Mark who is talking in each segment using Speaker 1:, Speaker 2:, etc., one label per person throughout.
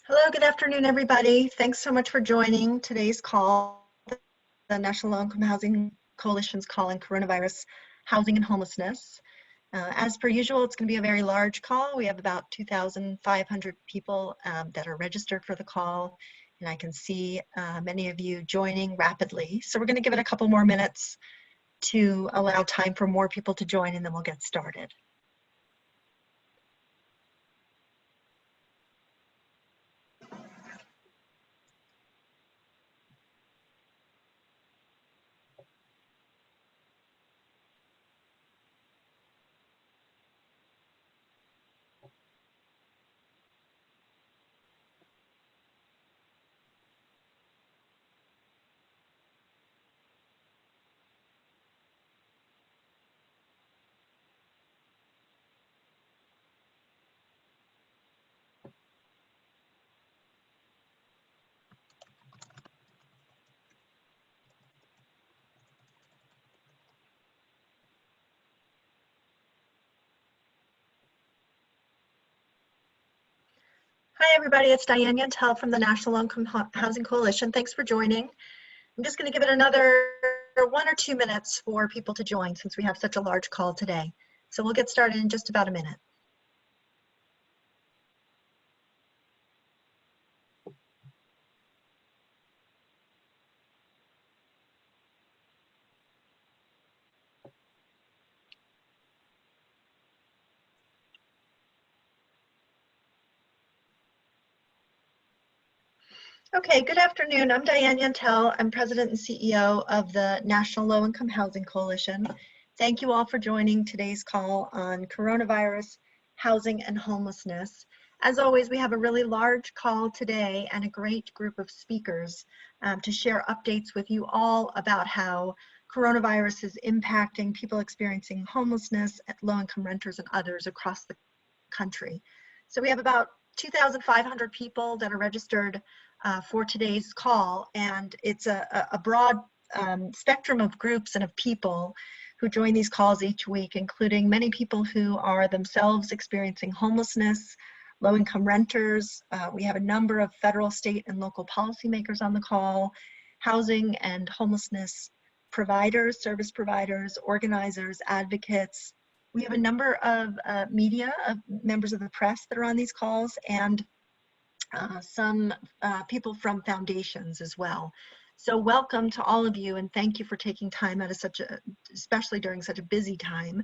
Speaker 1: Hello, good afternoon, everybody. Thanks so much for joining today's call, the National Low-Income Housing Coalition's call on coronavirus, housing, and homelessness. As per usual, it's going to be a very large call. We have about 2,500 people that are registered for the call, and I can see many of you joining rapidly. So we're going to give it a couple more minutes to allow time for more people to join, and then we'll get started. Hi, everybody. It's Diane Yentel from the National Low-Income Housing Coalition. Thanks for joining. I'm just going to give it another 1 or 2 minutes for people to join since we have such a large call today. So we'll get started in just about a minute. Okay, good afternoon. I'm Diane Yentel. I'm President and CEO of the National Low-Income Housing Coalition. Thank you all for joining today's call on coronavirus, housing, and homelessness. As always, we have a really large call today and a great group of speakers to share updates with you all about how coronavirus is impacting people experiencing homelessness, low-income renters, and others across the country. So we have about 2,500 people that are registered for today's call, and it's a broad spectrum of groups and of people who join these calls each week, including many people who are themselves experiencing homelessness, low-income renters. We have a number of federal, state, and local policymakers on the call, housing and homelessness providers, service providers, organizers, advocates. We have a number of media, members of the press that are on these calls, and some people from foundations as well. So welcome to all of you, and thank you for taking time out of especially during such a busy time,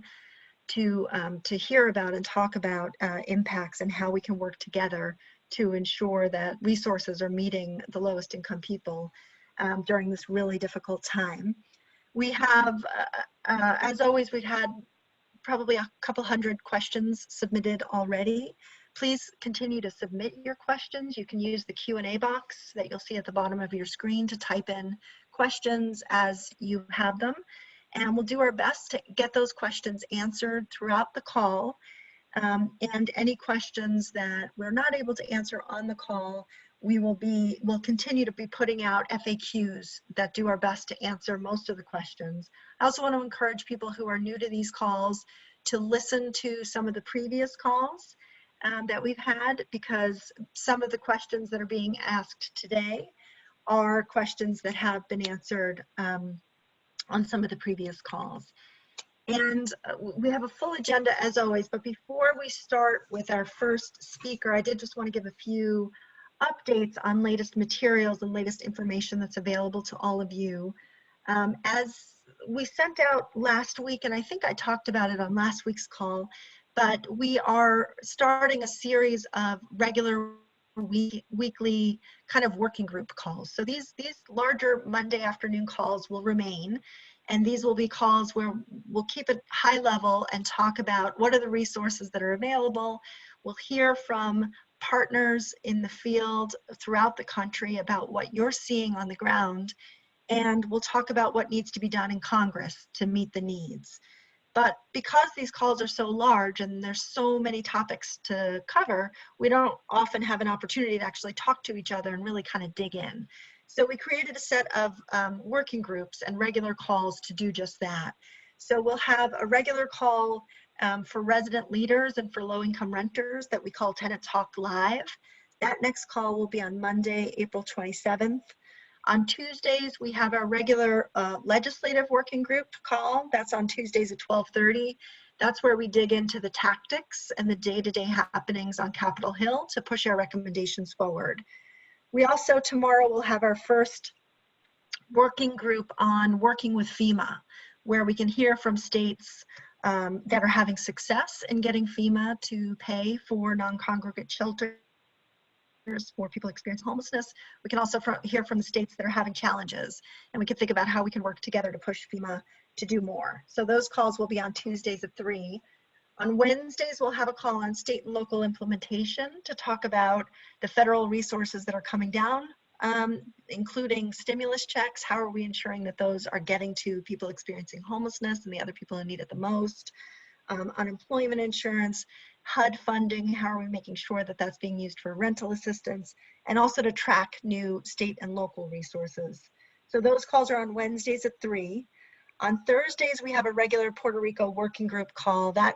Speaker 1: to hear about and talk about impacts and how we can work together to ensure that resources are meeting the lowest income people during this really difficult time. We have, as always, we've had probably a couple hundred questions submitted already. Please continue to submit your questions. You can use the Q&A box that you'll see at the bottom of your screen to type in questions as you have them. And we'll do our best to get those questions answered throughout the call. And any questions that we're not able to answer on the call, we'll continue to be putting out FAQs that do our best to answer most of the questions. I also want to encourage people who are new to these calls to listen to some of the previous calls that we've had, because some of the questions that are being asked today are questions that have been answered on some of the previous calls. And we have a full agenda as always, but before we start with our first speaker, I did just want to give a few updates on latest materials and latest information that's available to all of you. As we sent out last week, and I think I talked about it on last week's call, but we are starting a series of regular weekly kind of working group calls. So these larger Monday afternoon calls will remain, and these will be calls where we'll keep it high level and talk about what are the resources that are available. We'll hear from partners in the field throughout the country about what you're seeing on the ground, and we'll talk about what needs to be done in Congress to meet the needs. But because these calls are so large and there's so many topics to cover, we don't often have an opportunity to actually talk to each other and really kind of dig in. So we created a set of working groups and regular calls to do just that. So we'll have a regular call for resident leaders and for low-income renters that we call Tenant Talk Live. That next call will be on Monday, April 27th. On Tuesdays, we have our regular legislative working group call. That's on Tuesdays at 12:30. That's where we dig into the tactics and the day-to-day happenings on Capitol Hill to push our recommendations forward. We also tomorrow will have our first working group on working with FEMA, where we can hear from states that are having success in getting FEMA to pay for non-congregate shelters for people experiencing homelessness. We can also hear from the states that are having challenges, and we can think about how we can work together to push FEMA to do more. So those calls will be on Tuesdays at 3. On Wednesdays, we'll have a call on state and local implementation to talk about the federal resources that are coming down, including stimulus checks. How are we ensuring that those are getting to people experiencing homelessness and the other people who need it the most? Unemployment insurance, HUD funding, how are we making sure that that's being used for rental assistance, and also to track new state and local resources. So those calls are on Wednesdays at 3. On Thursdays, we have a regular Puerto Rico working group call. That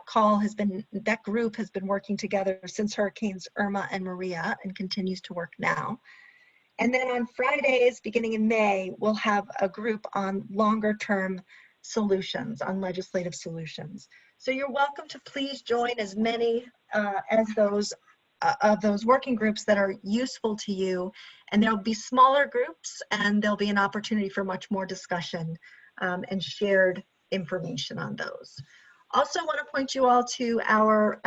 Speaker 1: group has been working together since Hurricanes Irma and Maria and continues to work now. And then on Fridays, beginning in May, we'll have a group on longer term solutions, on legislative solutions. So you're welcome to please join as many as those working groups that are useful to you. And there'll be smaller groups, and there'll be an opportunity for much more discussion and shared information on those. Also want to point you all to our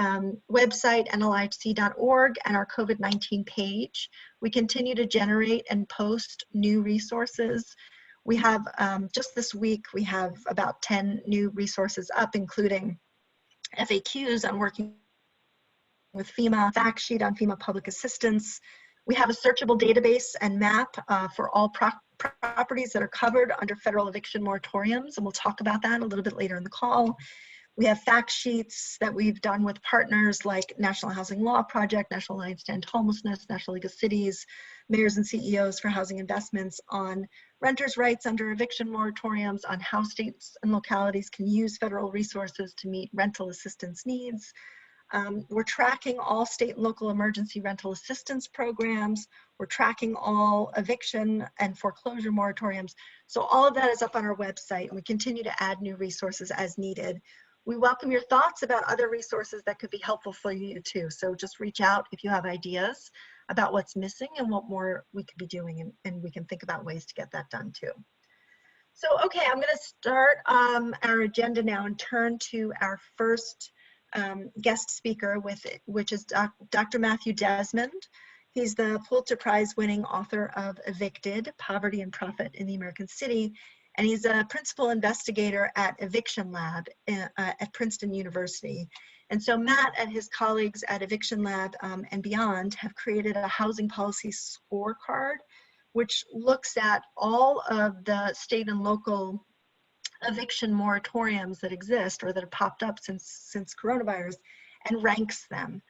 Speaker 1: website, nlhc.org, and our COVID-19 page. We continue to generate and post new resources. We have, just this week, we have about 10 new resources up, including FAQs on working with FEMA, fact sheet on FEMA public assistance. We have a searchable database and map for all properties that are covered under federal eviction moratoriums, and we'll talk about that a little bit later in the call. We have fact sheets that we've done with partners like National Housing Law Project, National Alliance to End Homelessness, National League of Cities, Mayors and CEOs for Housing Investments on renters' rights under eviction moratoriums, on how states and localities can use federal resources to meet rental assistance needs. We're tracking all state and local emergency rental assistance programs. We're tracking all eviction and foreclosure moratoriums. So all of that is up on our website, and we continue to add new resources as needed. We welcome your thoughts about other resources that could be helpful for you too. So just reach out if you have ideas about what's missing and what more we could be doing, and we can think about ways to get that done too. So, okay, I'm gonna start our agenda now and turn to our first guest speaker, which is Dr. Matthew Desmond. He's the Pulitzer Prize winning author of Evicted, Poverty and Profit in the American City. And he's a principal investigator at Eviction Lab at Princeton University. And so Matt and his colleagues at Eviction Lab and beyond have created a housing policy scorecard, which looks at all of the state and local eviction moratoriums that exist or that have popped up since coronavirus and ranks them,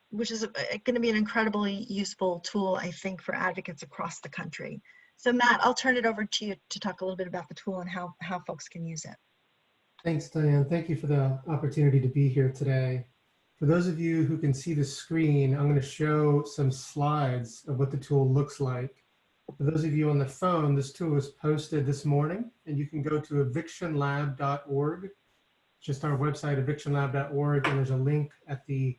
Speaker 1: which is going to be an incredibly useful tool, I think, for advocates across the country. So Matt, I'll turn it over to you to talk a little bit about the tool and how folks can use it.
Speaker 2: Thanks, Diane. Thank you for the opportunity to be here today. For those of you who can see the screen, I'm going to show some slides of what the tool looks like. For those of you on the phone, this tool was posted this morning, and you can go to evictionlab.org, just our website, evictionlab.org, and there's a link at the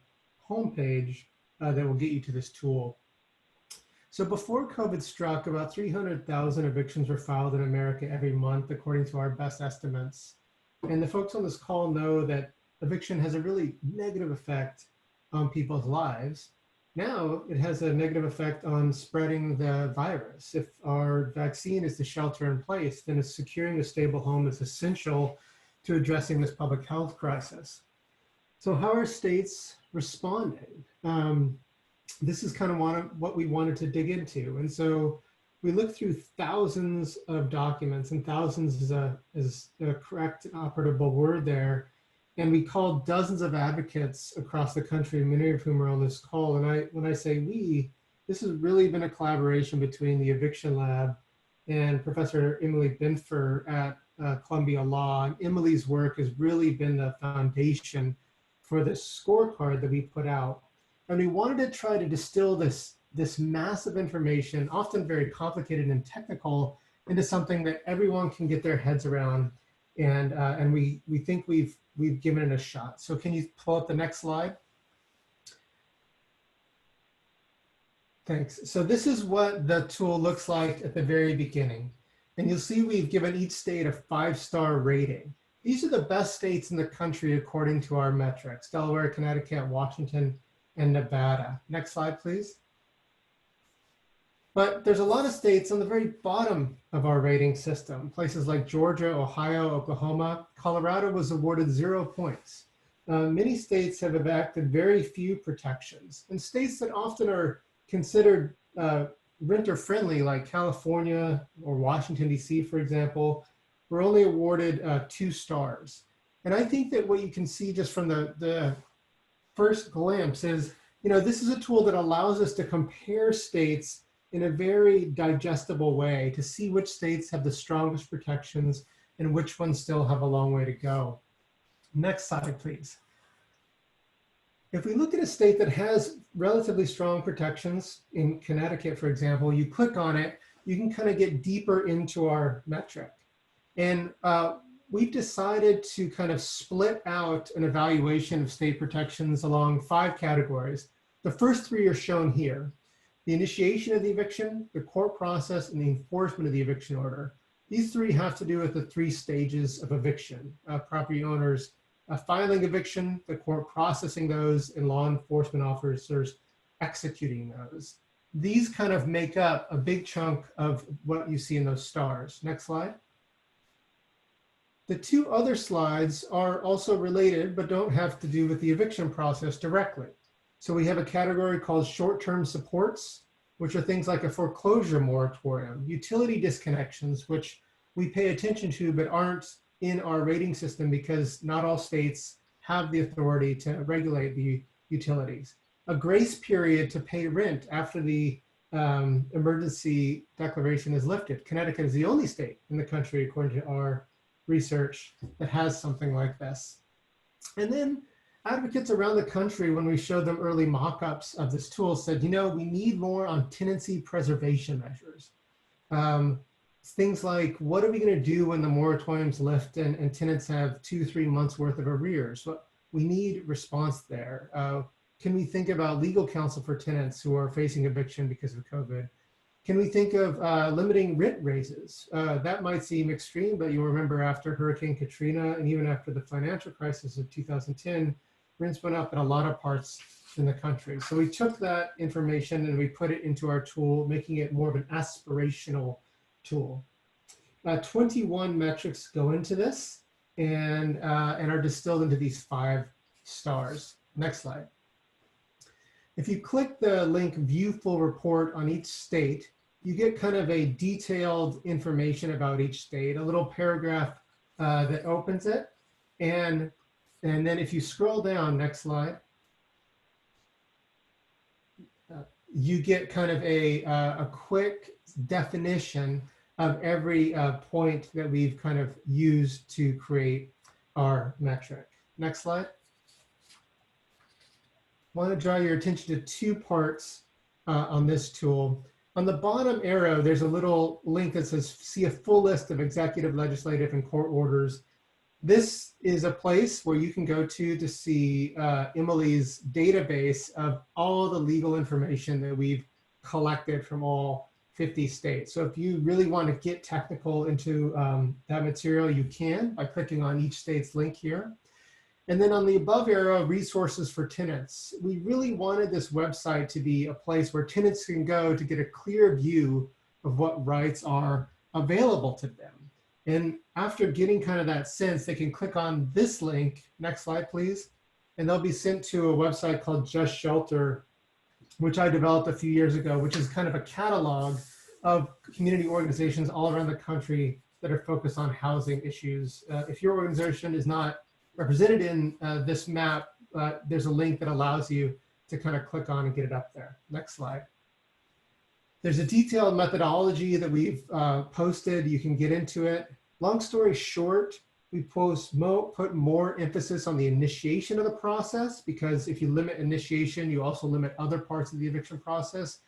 Speaker 2: homepage that will get you to this tool. So before COVID struck, about 300,000 evictions were filed in America every month, according to our best estimates. And the folks on this call know that eviction has a really negative effect on people's lives. Now it has a negative effect on spreading the virus. If our vaccine is to shelter in place, then securing a stable home is essential to addressing this public health crisis. So how are states responding? This is kind of what we wanted to dig into. And so we looked through thousands of documents, and thousands is a correct and operable word there. And we called dozens of advocates across the country, many of whom are on this call. And when I say we, this has really been a collaboration between the Eviction Lab and Professor Emily Binfer at Columbia Law. And Emily's work has really been the foundation for this scorecard that we put out. And we wanted to try to distill this massive information, often very complicated and technical, into something that everyone can get their heads around. And we think we've given it a shot. So can you pull up the next slide? Thanks. So this is what the tool looks like at the very beginning. And you'll see we've given each state a 5-star rating. These are the best states in the country according to our metrics: Delaware, Connecticut, Washington, and Nevada. Next slide, please. But there's a lot of states on the very bottom of our rating system. Places like Georgia, Ohio, Oklahoma. Colorado was awarded 0 points. Many states have enacted very few protections. And states that often are considered renter friendly, like California or Washington, D.C., for example, were only awarded 2 stars. And I think that what you can see just from the first glimpse is, this is a tool that allows us to compare states in a very digestible way to see which states have the strongest protections and which ones still have a long way to go. Next slide, please. If we look at a state that has relatively strong protections, in Connecticut, for example, you click on it, you can kind of get deeper into our metric. And we've decided to kind of split out an evaluation of state protections along 5 categories. The first 3 are shown here: the initiation of the eviction, the court process, and the enforcement of the eviction order. These 3 have to do with the 3 stages of eviction: property owners filing eviction, the court processing those, and law enforcement officers executing those. These kind of make up a big chunk of what you see in those stars. Next slide. The 2 other slides are also related, but don't have to do with the eviction process directly. So we have a category called short-term supports, which are things like a foreclosure moratorium, utility disconnections, which we pay attention to, but aren't in our rating system because not all states have the authority to regulate the utilities. A grace period to pay rent after the emergency declaration is lifted. Connecticut is the only state in the country, according to our research, that has something like this. And then advocates around the country, when we showed them early mock-ups of this tool, said, we need more on tenancy preservation measures. Things like, what are we going to do when the moratoriums lift and tenants have 2-3 months worth of arrears? We need response there. Can we think about legal counsel for tenants who are facing eviction because of COVID? Can we think of limiting rent raises? That might seem extreme, but you'll remember after Hurricane Katrina and even after the financial crisis of 2010, rents went up in a lot of parts in the country. So we took that information and we put it into our tool, making it more of an aspirational tool. 21 metrics go into this and are distilled into these 5 stars. Next slide. If you click the link View Full Report on each state, you get kind of a detailed information about each state, a little paragraph that opens it. And then if you scroll down, next slide, you get kind of a quick definition of every point that we've kind of used to create our metric. Next slide. I want to draw your attention to 2 parts on this tool. On the bottom arrow, there's a little link that says, see a full list of executive, legislative, and court orders. This is a place where you can go to see Emily's database of all the legal information that we've collected from all 50 states. So if you really want to get technical into that material, you can by clicking on each state's link here. And then on the above arrow, resources for tenants. We really wanted this website to be a place where tenants can go to get a clear view of what rights are available to them. And after getting kind of that sense, they can click on this link, next slide please, and they'll be sent to a website called Just Shelter, which I developed a few years ago, which is kind of a catalog of community organizations all around the country that are focused on housing issues. If your organization is not represented in this map, there's a link that allows you to kind of click on and get it up there. Next slide. There's a detailed methodology that we've posted. You can get into it. Long story short, We put more emphasis on the initiation of the process, because if you limit initiation, you also limit other parts of the eviction process.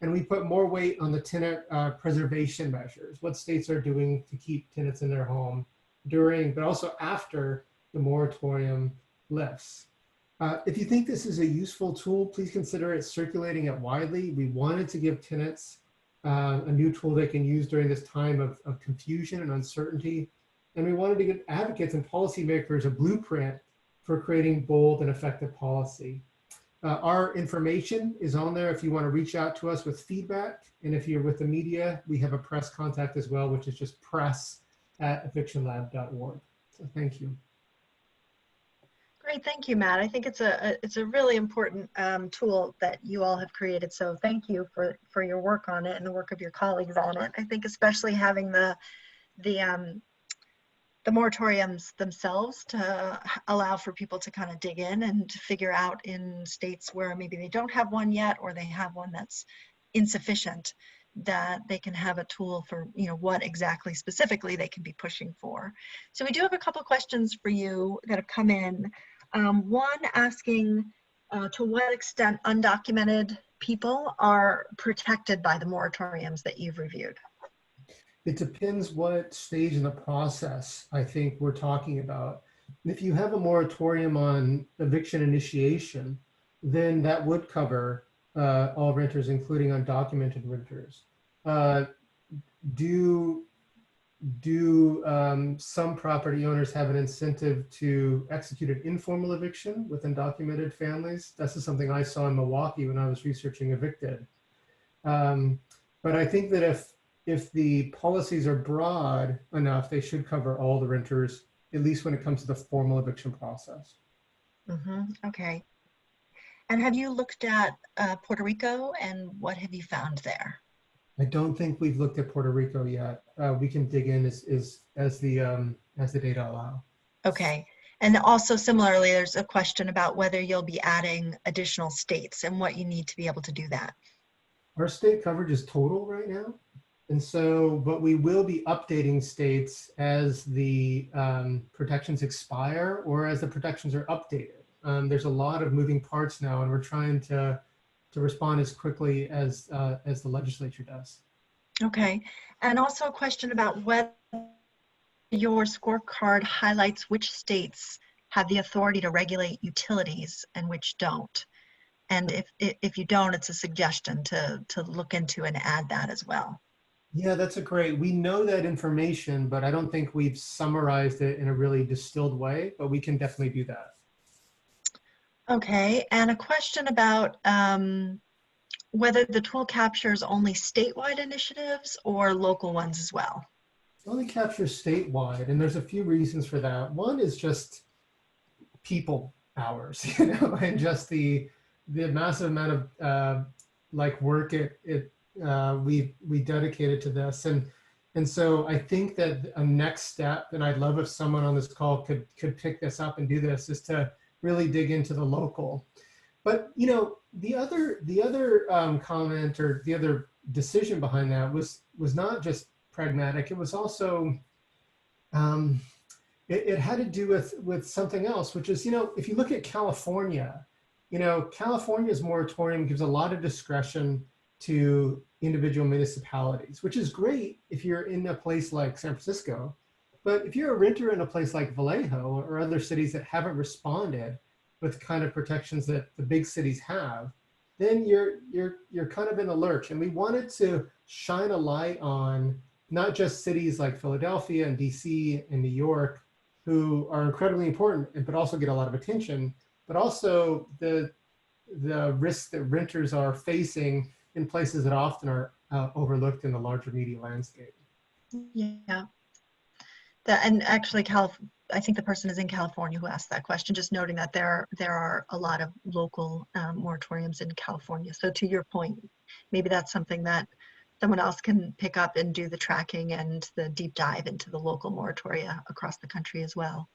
Speaker 2: And we put more weight on the tenant preservation measures, what states are doing to keep tenants in their home during, but also after the moratorium lifts. If you think this is a useful tool, please consider it circulating it widely. We wanted to give tenants a new tool they can use during this time of confusion and uncertainty. And we wanted to give advocates and policymakers a blueprint for creating bold and effective policy. Our information is on there if you want to reach out to us with feedback. And if you're with the media, we have a press contact as well, which is just press@evictionlab.org. So thank you.
Speaker 1: Great, thank you, Matt. I think it's a really important tool that you all have created. So thank you for your work on it and the work of your colleagues on it. I think especially having the moratoriums themselves to allow for people to kind of dig in and to figure out in states where maybe they don't have one yet, or they have one that's insufficient, that they can have a tool for, you know, what exactly specifically they can be pushing for. So we do have a couple of questions for you that have come in. One asking to what extent undocumented people are protected by the moratoriums that you've reviewed.
Speaker 2: It depends what stage in the process I think we're talking about. If you have a moratorium on eviction initiation, then that would cover all renters, including undocumented renters. Do some property owners have an incentive to execute an informal eviction with undocumented families? This is something I saw in Milwaukee when I was researching Evicted. But I think that if the policies are broad enough, they should cover all the renters, at least when it comes to the formal eviction process.
Speaker 1: Okay. And have you looked at Puerto Rico, and what have you found there?
Speaker 2: I don't think we've looked at Puerto Rico yet. We can dig in as the data allow.
Speaker 1: Okay. And also similarly, there's a question about whether you'll be adding additional states and what you need to be able to do that.
Speaker 2: Our state coverage is total right now. And so, but we will be updating states as the protections expire or as the protections are updated. There's a lot of moving parts now, and we're trying to respond as quickly as the legislature does.
Speaker 1: Okay. And also a question about whether your scorecard highlights which states have the authority to regulate utilities and which don't. And if you don't, it's a suggestion to look into and add that as well.
Speaker 2: Yeah, that's we know that information, but I don't think we've summarized it in a really distilled way, but we can definitely do that.
Speaker 1: Okay, and a question about whether the tool captures only statewide initiatives or local ones as well.
Speaker 2: It only captures statewide, and there's a few reasons for that. One is just people hours, you know, and just the massive amount of work we dedicated to this, and so I think that a next step, and I'd love if someone on this call could pick this up and do this, is to really dig into the local. But you know, the other comment or the other decision behind that was not just pragmatic. It was also it had to do with something else, which is, you know, if you look at California, you know, California's moratorium gives a lot of discretion to individual municipalities, which is great if you're in a place like San Francisco. But if you're a renter in a place like Vallejo or other cities that haven't responded with the kind of protections that the big cities have, then you're kind of in a lurch. And we wanted to shine a light on not just cities like Philadelphia and DC and New York, who are incredibly important, but also get a lot of attention, but also the risks that renters are facing in places that often are overlooked in the larger media landscape.
Speaker 1: Yeah. And actually, I think the person is in California who asked that question, just noting that there are a lot of local moratoriums in California. So to your point, maybe that's something that someone else can pick up and do the tracking and the deep dive into the local moratoria across the country as well.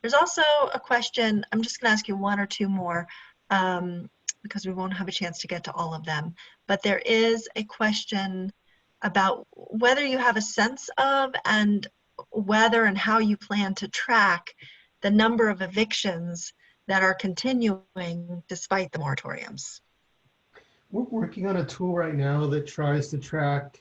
Speaker 1: There's also a question, I'm just going to ask you one or two more because we won't have a chance to get to all of them, but there is a question about whether you have a sense of and whether and how you plan to track the number of evictions that are continuing despite the moratoriums.
Speaker 2: We're working on a tool right now that tries to track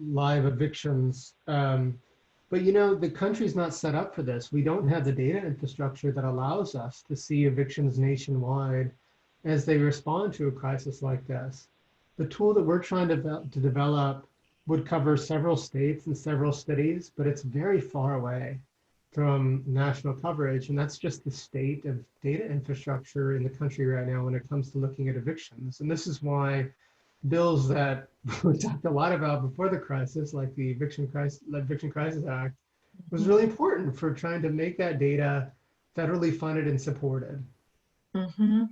Speaker 2: live evictions. But you know, the country's not set up for this. We don't have the data infrastructure that allows us to see evictions nationwide as they respond to a crisis like this. The tool that we're trying to develop would cover several states and several cities, but it's very far away from national coverage. And that's just the state of data infrastructure in the country right now when it comes to looking at evictions. And this is why bills that we talked a lot about before the crisis, like the Eviction Crisis Act, was really important for trying to make that data federally funded and supported.
Speaker 1: Mm-hmm.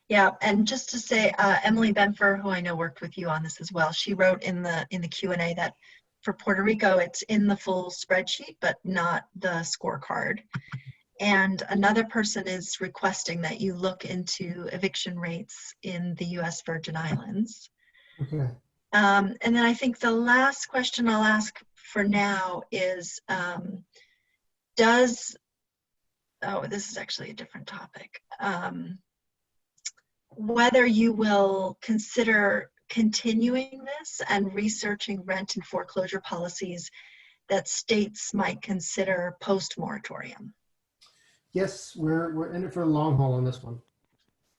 Speaker 1: Yeah, and just to say, Emily Benfer, who I know worked with you on this as well, she wrote in the Q&A that for Puerto Rico, it's in the full spreadsheet, but not the scorecard. And another person is requesting that you look into eviction rates in the U.S. Virgin Islands.
Speaker 2: Okay.
Speaker 1: And then I think the last question I'll ask for now is, this is actually a different topic. Whether you will consider continuing this and researching rent and foreclosure policies that states might consider post-moratorium.
Speaker 2: Yes, we're in it for a long haul on this one.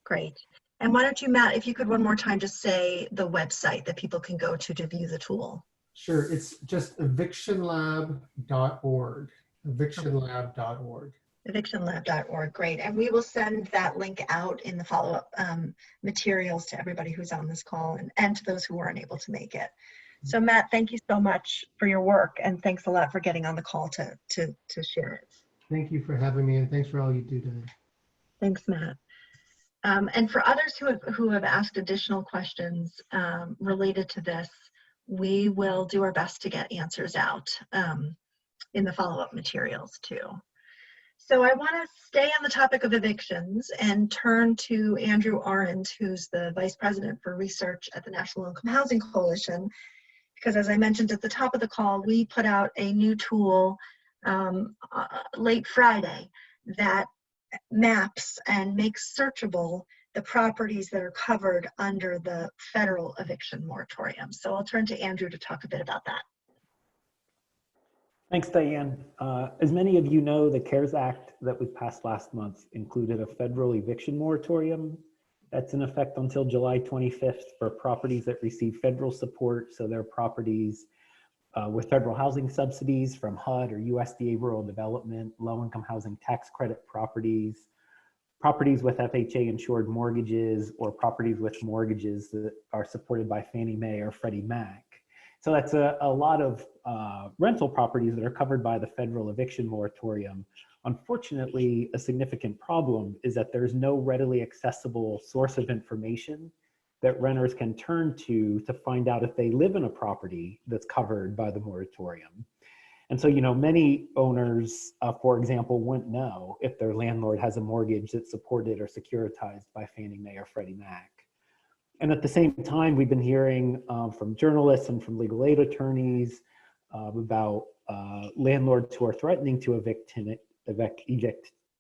Speaker 1: Great. And why don't you, Matt, if you could one more time just say the website that people can go to view the tool.
Speaker 2: Sure, it's just evictionlab.org, evictionlab.org.
Speaker 1: Evictionlab.org, great. And we will send that link out in the follow-up materials to everybody who's on this call and to those who weren't able to make it. So Matt, thank you so much for your work, and thanks a lot for getting on the call to share it.
Speaker 2: Thank you for having me, and thanks for all you do today.
Speaker 1: Thanks, Matt. And for others who have asked additional questions related to this, we will do our best to get answers out in the follow-up materials too. So I want to stay on the topic of evictions and turn to Andrew Arendt, who's the Vice President for Research at the National Low Income Housing Coalition, because as I mentioned at the top of the call, we put out a new tool late Friday that maps and makes searchable the properties that are covered under the federal eviction moratorium. So I'll turn to Andrew to talk a bit about that.
Speaker 3: Thanks, Diane. As many of you know, the CARES Act that was passed last month included a federal eviction moratorium that's in effect until July 25th for properties that receive federal support. So they're properties with federal housing subsidies from HUD or USDA rural development, low-income housing tax credit properties, properties with FHA insured mortgages, or properties with mortgages that are supported by Fannie Mae or Freddie Mac. So that's a lot of rental properties that are covered by the federal eviction moratorium. Unfortunately, a significant problem is that there's no readily accessible source of information that renters can turn to find out if they live in a property that's covered by the moratorium. And so, you know, many owners, for example, wouldn't know if their landlord has a mortgage that's supported or securitized by Fannie Mae or Freddie Mac. And at the same time, we've been hearing from journalists and from legal aid attorneys about landlords who are threatening to evict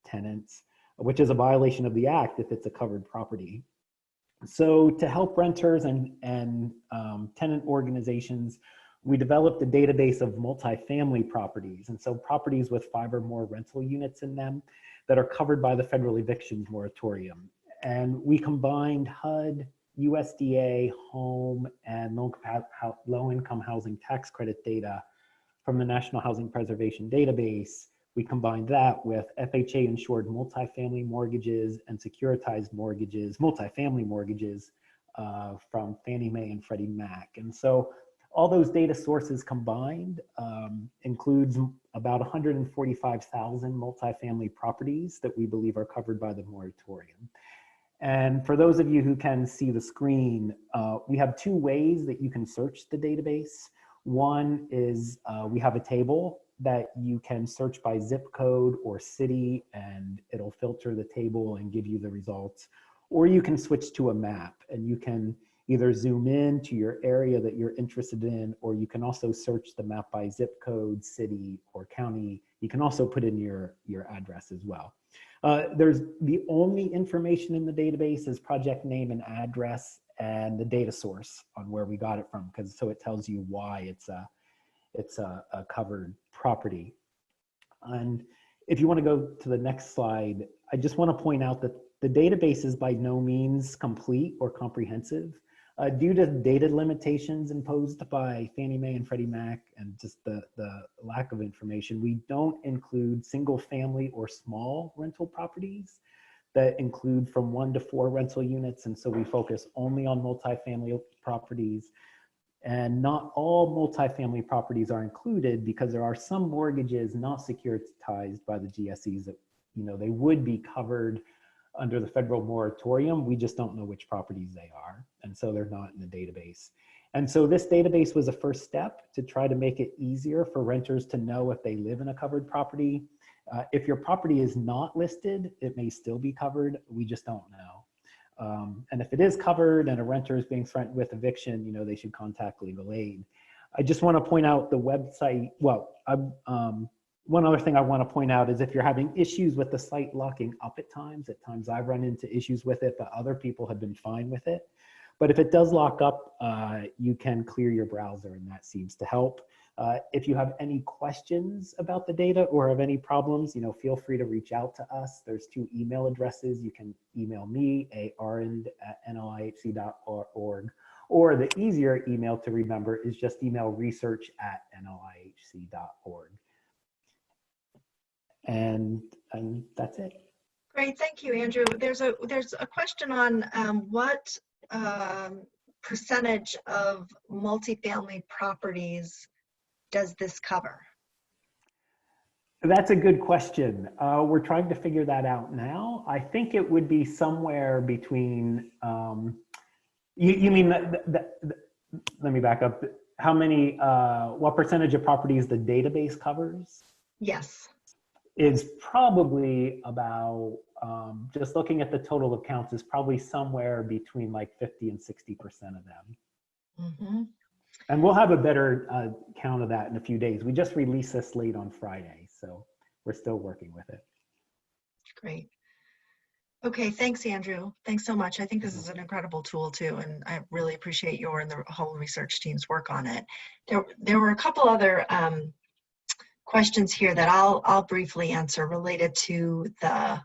Speaker 3: tenants, which is a violation of the act if it's a covered property. So to help renters and tenant organizations, we developed a database of multifamily properties. And so properties with 5 or more rental units in them that are covered by the federal eviction moratorium. And we combined HUD, USDA, home, and low-income housing tax credit data from the National Housing Preservation Database. We combined that with FHA insured multifamily mortgages and securitized mortgages, multifamily mortgages from Fannie Mae and Freddie Mac. And so all those data sources combined includes about 145,000 multifamily properties that we believe are covered by the moratorium. And for those of you who can see the screen, we have 2 ways that you can search the database. One is we have a table that you can search by zip code or city, and it'll filter the table and give you the results. Or you can switch to a map, and you can either zoom in to your area that you're interested in, or you can also search the map by zip code, city, or county. You can also put in your address as well. There's the only information in the database is project name and address and the data source on where we got it from, because so it tells you why it's a covered property. And if you want to go to the next slide, I just want to point out that the database is by no means complete or comprehensive. Due to data limitations imposed by Fannie Mae and Freddie Mac and just the lack of information, we don't include single family or small rental properties that include from 1 to 4 rental units. And so we focus only on multifamily properties. And not all multifamily properties are included because there are some mortgages not securitized by the GSEs that, you know, they would be covered under the federal moratorium. We just don't know which properties they are. And so they're not in the database. And so this database was a first step to try to make it easier for renters to know if they live in a covered property. If your property is not listed, it may still be covered. We just don't know. And if it is covered and a renter is being threatened with eviction, you know, they should contact legal aid. I just want to point out the website. Well, one other thing I want to point out is if you're having issues with the site locking up at times I've run into issues with it, but other people have been fine with it. But if it does lock up, you can clear your browser, and that seems to help. If you have any questions about the data or have any problems, you know, feel free to reach out to us. There's 2 email addresses. You can email me, arend@nlihc.org, or the easier email to remember is just email research@nlihc.org. And that's it.
Speaker 1: Great, thank you, Andrew. There's a question on what percentage of multifamily properties does this cover?
Speaker 3: That's a good question. We're trying to figure that out now. I think it would be somewhere between, you mean, let me back up. How many, what percentage of properties the database covers?
Speaker 1: Yes.
Speaker 3: Is probably about, just looking at the total of counts, is probably somewhere between like 50 and 60% of them.
Speaker 1: Mm-hmm.
Speaker 3: And we'll have a better count of that in a few days. We just released this late on Friday, so we're still working with it.
Speaker 1: Great. Okay, thanks, Andrew. Thanks so much. I think this is an incredible tool too, and I really appreciate your and the whole research team's work on it. There were a couple other questions here that I'll briefly answer related to the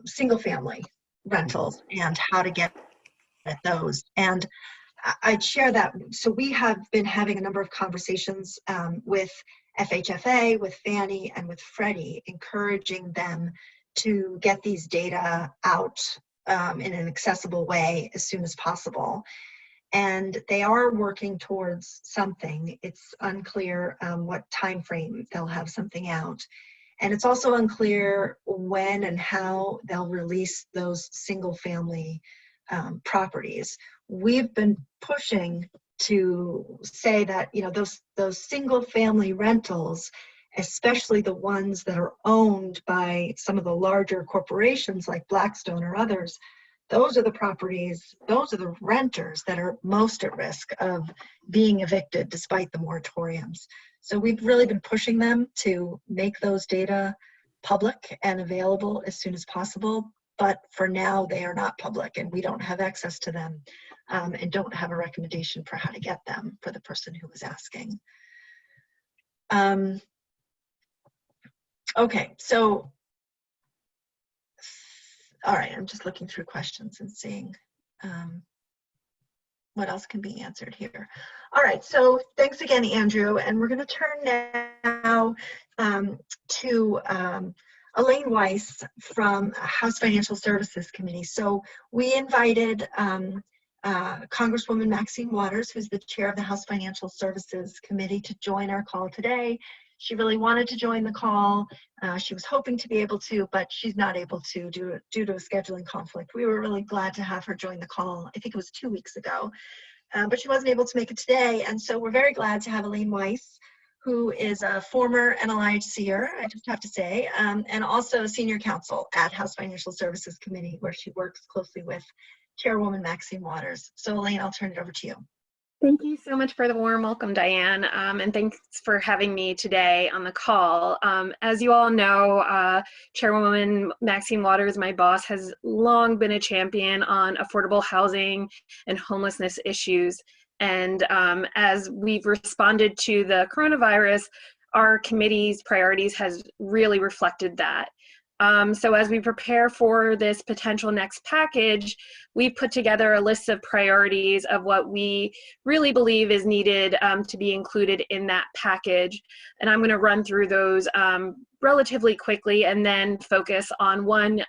Speaker 1: single-family rentals and how to get at those. And I'd share that. So we have been having a number of conversations with FHFA, with Fannie, and with Freddie, encouraging them to get these data out in an accessible way as soon as possible. And they are working towards something. It's unclear what time frame they'll have something out. And it's also unclear when and how they'll release those single family properties. We've been pushing to say that, you know, those single family rentals, especially the ones that are owned by some of the larger corporations like Blackstone or others, those are the properties, those are the renters that are most at risk of being evicted despite the moratoriums. So we've really been pushing them to make those data public and available as soon as possible. But for now, they are not public and we don't have access to them and don't have a recommendation for how to get them for the person who was asking. Okay, so, all right, I'm just looking through questions and seeing what else can be answered here. All right, so thanks again, Andrew. And we're gonna turn now to Elayne Weiss from House Financial Services Committee. So we invited Congresswoman Maxine Waters, who's the chair of the House Financial Services Committee, to join our call today. She really wanted to join the call. She was hoping to be able to, but she's not able to due to a scheduling conflict. We were really glad to have her join the call. I think it was 2 weeks ago, but she wasn't able to make it today. And so we're very glad to have Elayne Weiss, who is a former NLIHCer, I just have to say, and also a senior counsel at House Financial Services Committee, where she works closely with Chairwoman Maxine Waters. So Elayne, I'll turn it over to you.
Speaker 4: Thank you so much for the warm welcome, Diane, and thanks for having me today on the call. As you all know, Chairwoman Maxine Waters, my boss, has long been a champion on affordable housing and homelessness issues. And as we've responded to the coronavirus, our committee's priorities has really reflected that. So as we prepare for this potential next package, we put together a list of priorities of what we really believe is needed to be included in that package. And I'm going to run through those relatively quickly and then focus on one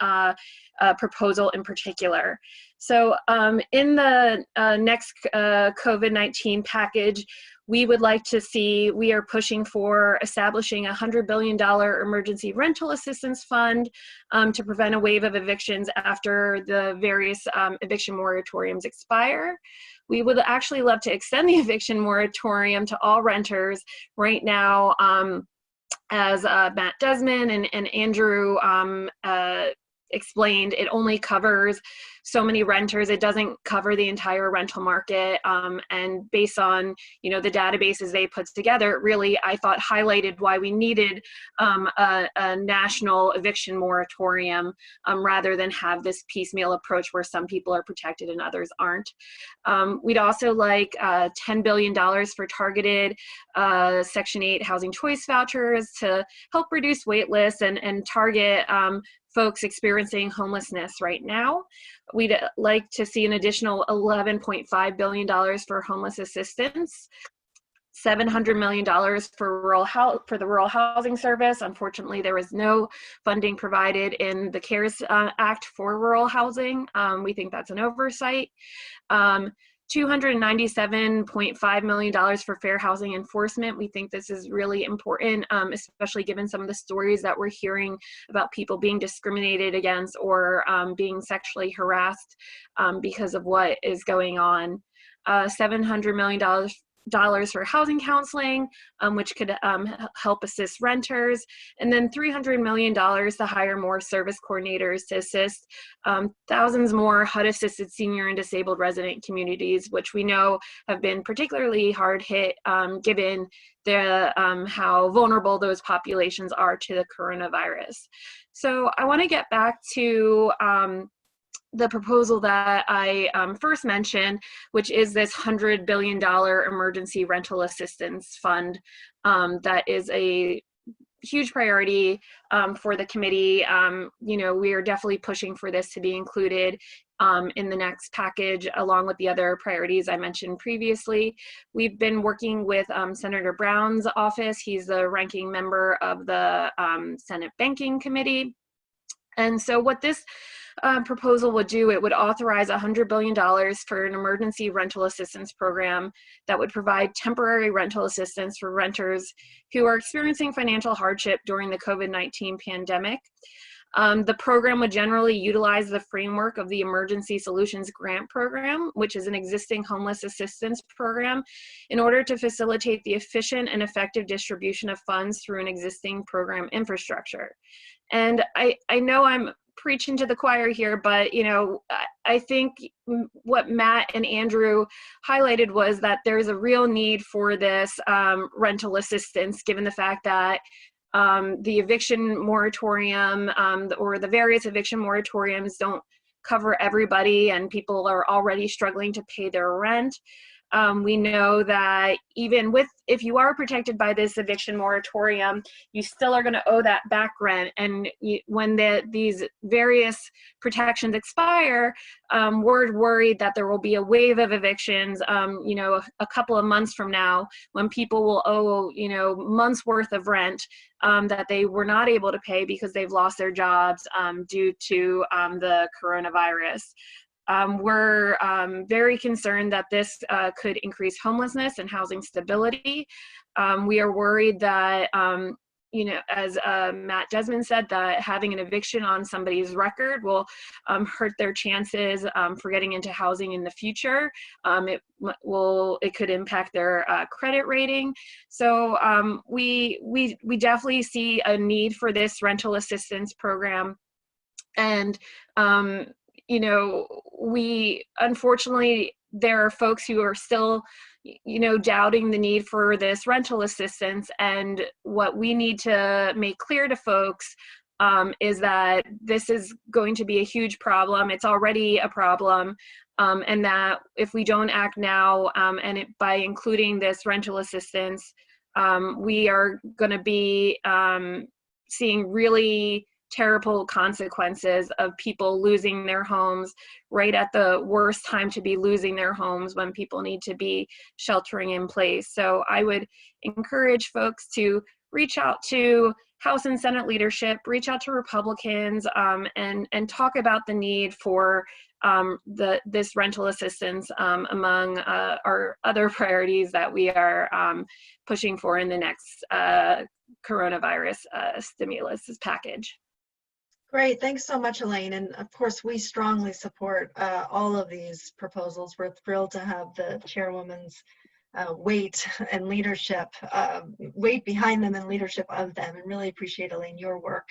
Speaker 4: proposal in particular. So in the next COVID-19 package, we would like to see, we are pushing for establishing a $100 billion emergency rental assistance fund to prevent a wave of evictions after the various eviction moratoriums expire. We would actually love to extend the eviction moratorium to all renters. Right now, as Matt Desmond and Andrew explained, it only covers so many renters. It doesn't cover the entire rental market. And based on, you know, the databases they put together, it really, I thought, highlighted why we needed a national eviction moratorium rather than have this piecemeal approach where some people are protected and others aren't. We'd also like $10 billion for targeted Section 8 housing choice vouchers to help reduce wait lists and target folks experiencing homelessness right now. We'd like to see an additional $11.5 billion for homeless assistance, $700 million for the Rural Housing Service. Unfortunately, there was no funding provided in the CARES Act for rural housing. We think that's an oversight. $297.5 million for fair housing enforcement. We think this is really important, especially given some of the stories that we're hearing about people being discriminated against or being sexually harassed because of what is going on. $700 million for housing counseling, which could help assist renters, and then $300 million to hire more service coordinators to assist thousands more HUD-assisted senior and disabled resident communities, which we know have been particularly hard hit given the how vulnerable those populations are to the coronavirus. So I want to get back to the proposal that I first mentioned, which is this $100 billion emergency rental assistance fund that is a huge priority for the committee. You know, we are definitely pushing for this to be included in the next package, along with the other priorities I mentioned previously. We've been working with Senator Brown's office. He's the ranking member of the Senate Banking Committee. And so what this proposal would do, it would authorize $100 billion for an emergency rental assistance program that would provide temporary rental assistance for renters who are experiencing financial hardship during the COVID-19 pandemic. The program would generally utilize the framework of the Emergency Solutions Grant Program, which is an existing homeless assistance program, in order to facilitate the efficient and effective distribution of funds through an existing program infrastructure. And I know I'm preaching to the choir here, but you know, I think what Matt and Andrew highlighted was that there's a real need for this rental assistance, given the fact that the eviction moratorium or the various eviction moratoriums don't cover everybody, and people are already struggling to pay their rent. We know that even if you are protected by this eviction moratorium, you still are going to owe that back rent. And when these various protections expire, we're worried that there will be a wave of evictions, you know, a couple of months from now, when people will owe, you know, months worth of rent that they were not able to pay because they've lost their jobs due to the coronavirus. We're very concerned that this could increase homelessness and housing stability. We are worried that, you know, as Matt Desmond said, that having an eviction on somebody's record will hurt their chances for getting into housing in the future. It could impact their credit rating. So we definitely see a need for this rental assistance program. And you know, we unfortunately, there are folks who are still, you know, doubting the need for this rental assistance. And what we need to make clear to folks is that this is going to be a huge problem. It's already a problem. And that if we don't act now, by including this rental assistance, we are going to be seeing really terrible consequences of people losing their homes right at the worst time to be losing their homes, when people need to be sheltering in place. So I would encourage folks to reach out to House and Senate leadership, reach out to Republicans, and talk about the need for this rental assistance among our other priorities that we are pushing for in the next coronavirus stimulus package.
Speaker 1: Great, thanks so much, Elayne. And of course, we strongly support all of these proposals. We're thrilled to have the chairwoman's weight and leadership, weight behind them and leadership of them, and really appreciate, Elayne, your work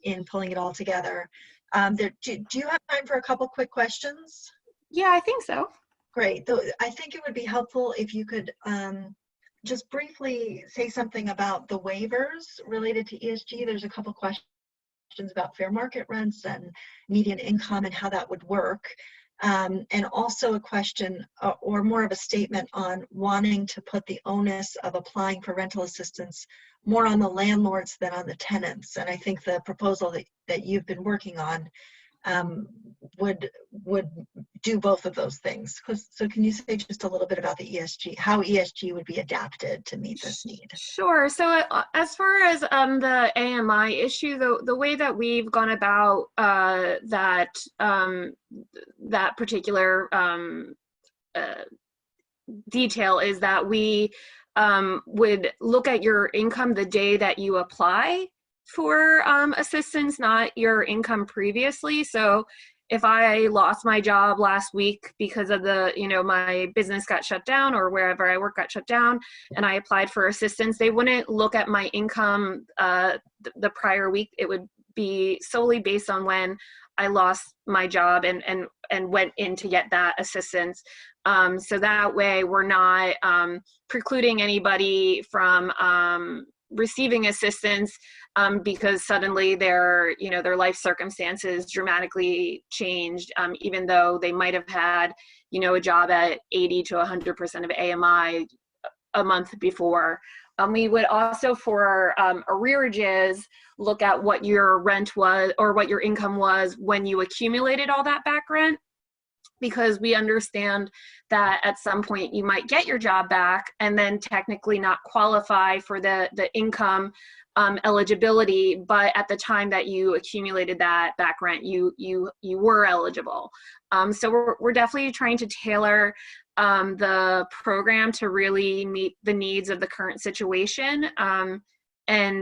Speaker 1: in pulling it all together. Do you have time for a couple quick questions?
Speaker 4: Yeah, I think so.
Speaker 1: Great. I think it would be helpful if you could just briefly say something about the waivers related to ESG. There's a couple questions about fair market rents and median income and how that would work. And also a question or more of a statement on wanting to put the onus of applying for rental assistance more on the landlords than on the tenants. And I think the proposal that you've been working on would do both of those things. So can you say just a little bit about the ESG, how ESG would be adapted to meet this need?
Speaker 4: Sure. So as far as the AMI issue, the way that we've gone about that particular detail is that we would look at your income the day that you apply for assistance, not your income previously. So if I lost my job last week because of my business got shut down, or wherever I work got shut down, and I applied for assistance, they wouldn't look at my income the prior week. It would be solely based on when I lost my job and went in to get that assistance. So that way we're not precluding anybody from receiving assistance because suddenly their life circumstances dramatically changed, even though they might have had a job at 80 to 100% of AMI a month before. We would also, for arrearages, look at what your rent was or what your income was when you accumulated all that back rent, because we understand that at some point you might get your job back and then technically not qualify for the income eligibility, but at the time that you accumulated that back rent, you were eligible. So we're definitely trying to tailor the program to really meet the needs of the current situation, and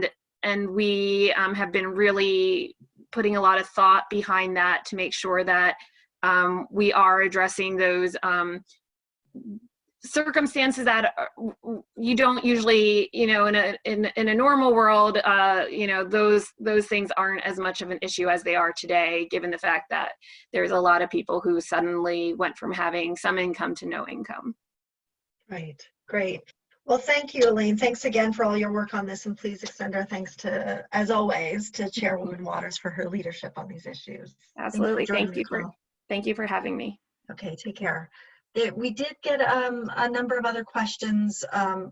Speaker 4: we have been really putting a lot of thought behind that to make sure that we are addressing those circumstances that you don't usually, in a normal world, those things aren't as much of an issue as they are today, given the fact that there's a lot of people who suddenly went from having some income to no income.
Speaker 1: Right, great. Well, thank you, Elayne. Thanks again for all your work on this, and please extend our thanks to, as always, to Chairwoman Waters for her leadership on these issues.
Speaker 4: Absolutely. Thank you for having me.
Speaker 1: Okay, take care. We did get a number of other questions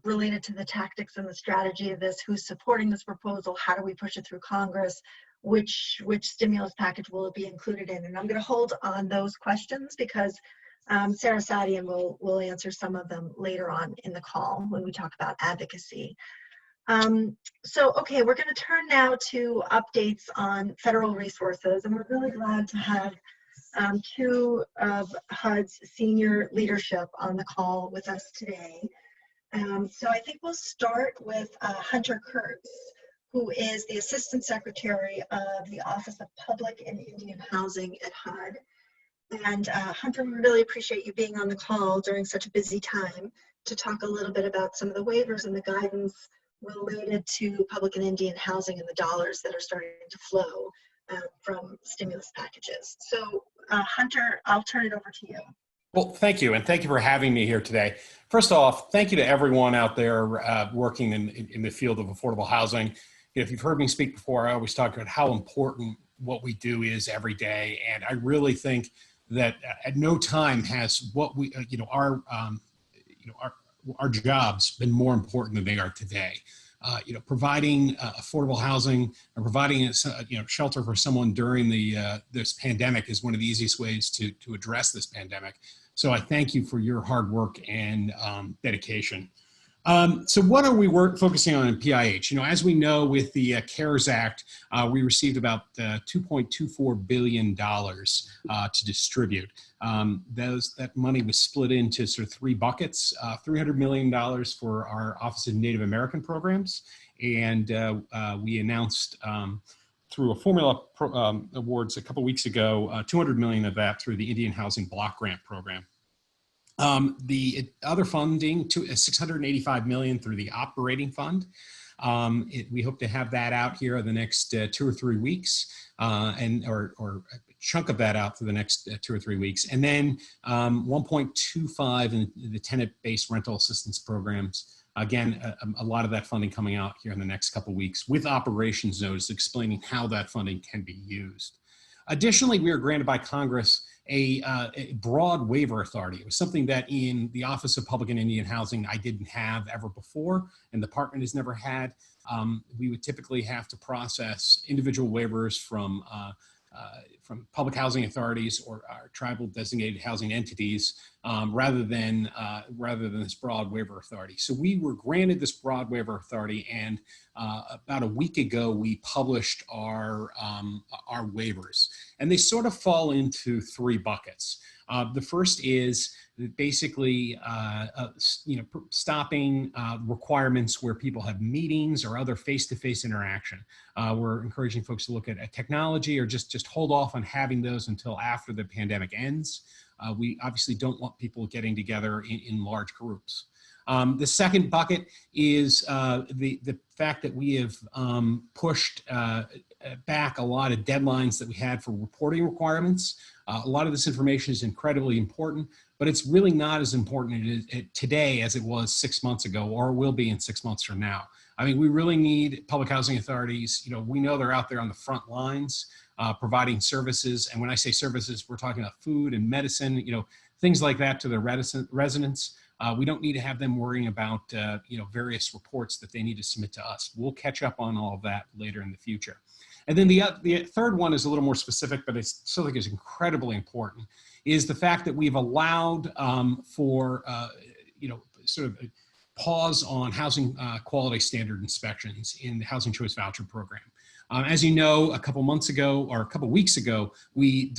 Speaker 1: related to the tactics and the strategy of this. Who's supporting this proposal? How do we push it through Congress? Which stimulus package will it be included in? And I'm going to hold on those questions because Sarah Sadian will answer some of them later on in the call when we talk about advocacy. Okay, we're going to turn now to updates on federal resources, and we're really glad to have two of HUD's senior leadership on the call with us today. So I think we'll start with Hunter Kurtz, who is the Assistant Secretary of the Office of Public and Indian Housing at HUD. And Hunter, we really appreciate you being on the call during such a busy time to talk a little bit about some of the waivers and the guidance related to public and Indian housing and the dollars that are starting to flow from stimulus packages. So Hunter, I'll turn it over to you.
Speaker 5: Well, thank you, and thank you for having me here today. First off, thank you to everyone out there working in the field of affordable housing. If you've heard me speak before, I always talk about how important what we do is every day, and I really think that at no time has what we, our jobs been more important than they are today. Providing affordable housing and providing shelter for someone during this pandemic is one of the easiest ways to address this pandemic. So I thank you for your hard work and dedication. So what are we focusing on in PIH? As we know, with the CARES Act, we received about $2.24 billion to distribute. That money was split into sort of three buckets: $300 million for our Office of Native American programs, and we announced through a formula awards a couple weeks ago, $200 million of that through the Indian Housing Block Grant Program. The other funding, $685 million through the operating fund. We hope to have that out here in the next 2 or 3 weeks, or a chunk of that out for the next 2 or 3 weeks. And then 1.25 in the tenant-based rental assistance programs. Again, a lot of that funding coming out here in the next couple of weeks with operations notice explaining how that funding can be used. Additionally, we were granted by Congress a broad waiver authority. It was something that in the Office of Public and Indian Housing I didn't have ever before, and the department has never had. We would typically have to process individual waivers from public housing authorities or our tribal designated housing entities, rather than this broad waiver authority. So we were granted this broad waiver authority, and about a week ago we published our waivers, and they sort of fall into three buckets. The first is basically stopping requirements where people have meetings or other face-to-face interaction. We're encouraging folks to look at technology or just hold off on having those until after the pandemic ends. We obviously don't want people getting together in large groups. The second bucket is the fact that we have pushed back a lot of deadlines that we had for reporting requirements. A lot of this information is incredibly important, but it's really not as important today as it was 6 months ago, or will be in 6 months from now. I mean, we really need public housing authorities. We know they're out there on the front lines providing services. And when I say services, we're talking about food and medicine, things like that to their residents. We don't need to have them worrying about various reports that they need to submit to us. We'll catch up on all of that later in the future. And then the third one is a little more specific, but it's still think is incredibly important, is the fact that we've allowed for sort of a pause on housing quality standard inspections in the Housing Choice Voucher Program. As you know, a couple weeks ago, we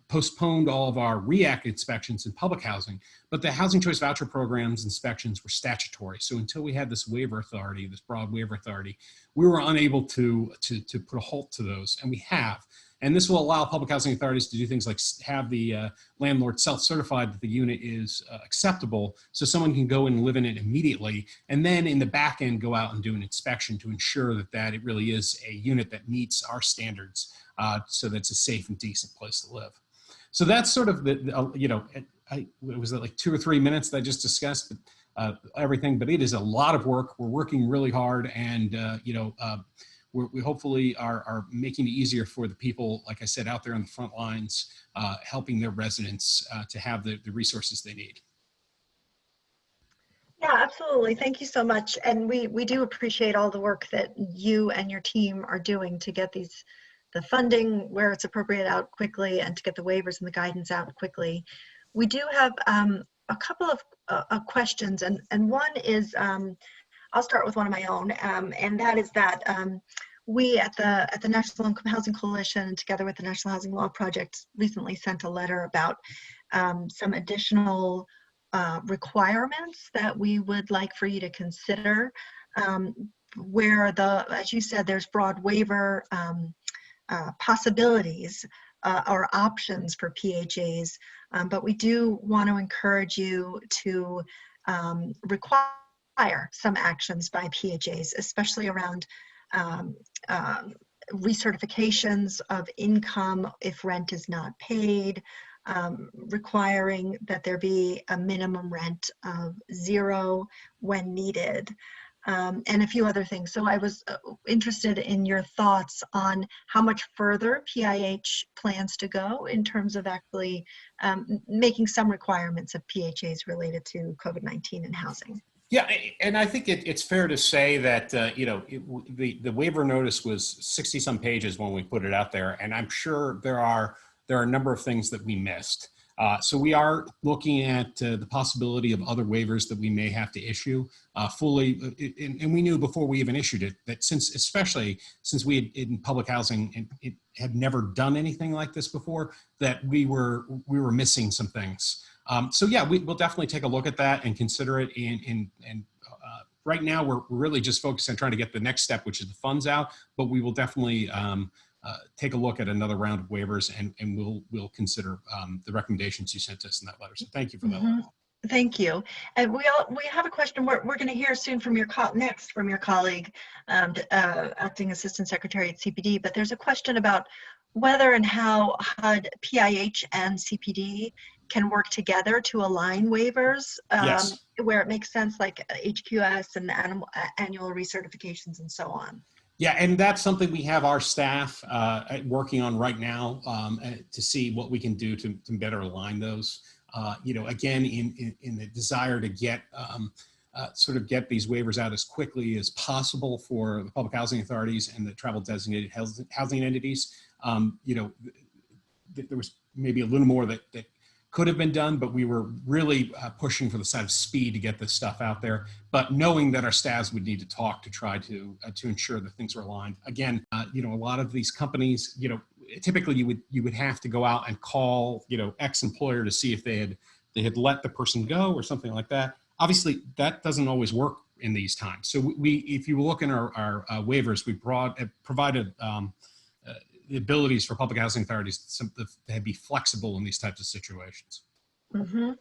Speaker 5: postponed all of our REACT inspections in public housing, but the Housing Choice Voucher Program's inspections were statutory. So until we had this waiver authority, this broad waiver authority, we were unable to put a halt to those, and we have. And this will allow public housing authorities to do things like have the landlord self-certified that the unit is acceptable, so someone can go and live in it immediately, and then in the back end go out and do an inspection to ensure that it really is a unit that meets our standards, so that it's a safe and decent place to live. So that's sort of it was like 2 or 3 minutes that I just discussed everything, but it is a lot of work. We're working really hard, and we hopefully are making it easier for the people, like I said, out there on the front lines, helping their residents to have the resources they need.
Speaker 1: Yeah, absolutely. Thank you so much. And we do appreciate all the work that you and your team are doing to get the funding where it's appropriate out quickly, and to get the waivers and the guidance out quickly. We do have a couple of questions, and one is, I'll start with one of my own, and that is that we at the National Low Income Housing Coalition, together with the National Housing Law Project, recently sent a letter about some additional requirements that we would like for you to consider, where as you said, there's broad waiver possibilities or options for PHAs, but we do want to encourage you to require some actions by PHAs, especially around recertifications of income if rent is not paid, requiring that there be a minimum rent of 0 when needed, and a few other things. So I was interested in your thoughts on how much further PIH plans to go in terms of actually making some requirements of PHAs related to COVID-19 and housing.
Speaker 5: Yeah, and I think it's fair to say that the waiver notice was 60-some pages when we put it out there, and I'm sure there are a number of things that we missed. So we are looking at the possibility of other waivers that we may have to issue fully. And we knew before we even issued it that especially since we had in public housing and it had never done anything like this before, that we were missing some things. So yeah, we'll definitely take a look at that and consider it. And right now we're really just focused on trying to get the next step, which is the funds out. But we will definitely take a look at another round of waivers, and we'll consider the recommendations you sent us in that letter. So thank you for that.
Speaker 1: Mm-hmm. Thank you. And we have a question we're going to hear soon from your colleague, Acting Assistant Secretary at CPD. But there's a question about whether and how HUD, PIH, and CPD can work together to align waivers
Speaker 5: Yes.
Speaker 1: where it makes sense, like HQS and annual recertifications and so on.
Speaker 5: Yeah, and that's something we have our staff working on right now to see what we can do to better align those. Again, in the desire to get get these waivers out as quickly as possible for the public housing authorities and the travel designated housing entities. There was maybe a little more that could have been done, but we were really pushing for the side of speed to get this stuff out there, but knowing that our staffs would need to talk to try to ensure that things are aligned. Again, a lot of these companies, typically you would have to go out and call, ex-employer to see if they had let the person go or something like that. Obviously, that doesn't always work in these times. So if you look in our waivers, we provided the abilities for public housing authorities to be flexible in these types of situations.
Speaker 1: Mm-hmm.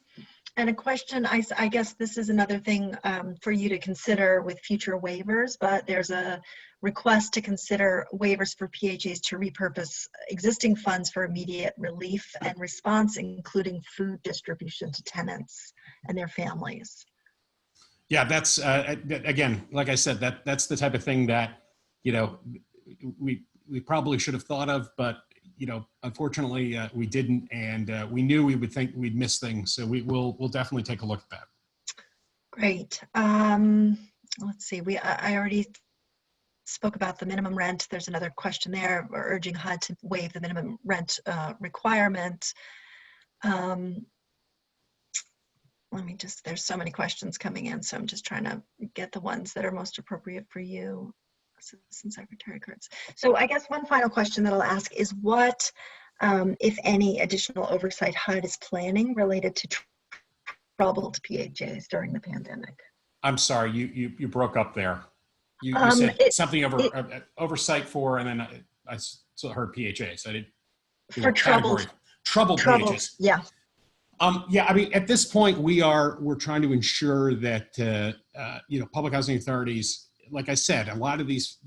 Speaker 1: And a question, I guess this is another thing for you to consider with future waivers, but there's a request to consider waivers for PHAs to repurpose existing funds for immediate relief and response, including food distribution to tenants and their families.
Speaker 5: Yeah, that's, again, like I said, that's the type of thing that, we probably should have thought of, but unfortunately we didn't, and we knew we would think we'd miss things. So we'll definitely take a look at that.
Speaker 1: Great. Let's see. I already spoke about the minimum rent. There's another question there. We're urging HUD to waive the minimum rent requirement. There's so many questions coming in, so I'm just trying to get the ones that are most appropriate for you, Assistant Secretary Kurtz. So I guess one final question that I'll ask is what, if any, additional oversight HUD is planning related to troubled PHAs during the pandemic?
Speaker 5: I'm sorry, you broke up there. You said something oversight for, and then I still heard PHAs. I didn't.
Speaker 1: For troubled
Speaker 5: PHAs.
Speaker 1: Yeah.
Speaker 5: Yeah, I mean, at this point, we're trying to ensure that public housing authorities, like I said, a lot of these,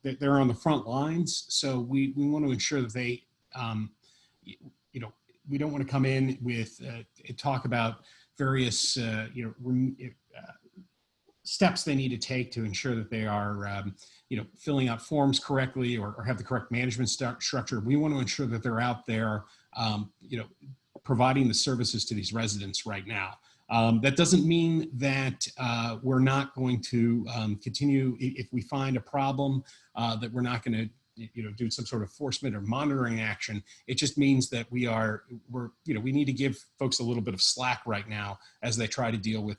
Speaker 5: they're on the front lines. So we want to ensure that they, we don't want to come in with talk about various, steps they need to take to ensure that they are, filling out forms correctly or have the correct management structure. We want to ensure that they're out there, providing the services to these residents right now. That doesn't mean that we're not going to continue if we find a problem, that we're not going to do some sort of enforcement or monitoring action. It just means that we need to give folks a little bit of slack right now as they try to deal with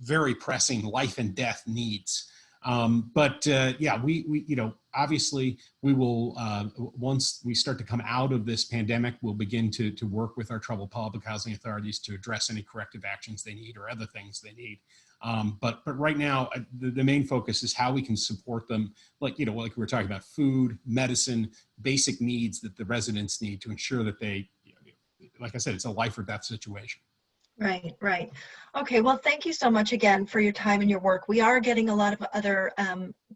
Speaker 5: very pressing life and death needs. Yeah, we obviously we will, once we start to come out of this pandemic, we'll begin to work with our troubled public housing authorities to address any corrective actions they need or other things they need. But right now, the main focus is how we can support them, like we were talking about, food, medicine, basic needs that the residents need to ensure that they, like I said, it's a life or death situation. Right.
Speaker 1: Okay, well, thank you so much again for your time and your work. We are getting a lot of other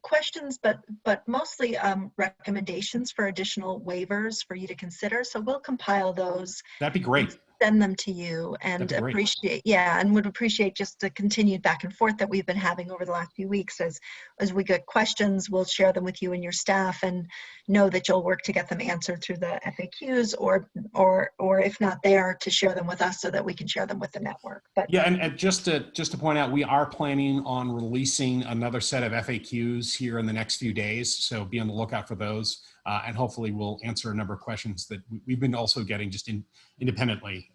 Speaker 1: questions, but mostly recommendations for additional waivers for you to consider. So we'll compile those,
Speaker 5: That'd be great.
Speaker 1: send them to you, and
Speaker 5: That'd be great.
Speaker 1: appreciate, and would appreciate just the continued back and forth that we've been having over the last few weeks. As we get questions, we'll share them with you and your staff, and know that you'll work to get them answered through the FAQs, or if not there, to share them with us so that we can share them with the network. But
Speaker 5: yeah, and just to point out, we are planning on releasing another set of FAQs here in the next few days, so be on the lookout for those, and hopefully we'll answer a number of questions that we've been also getting just independently.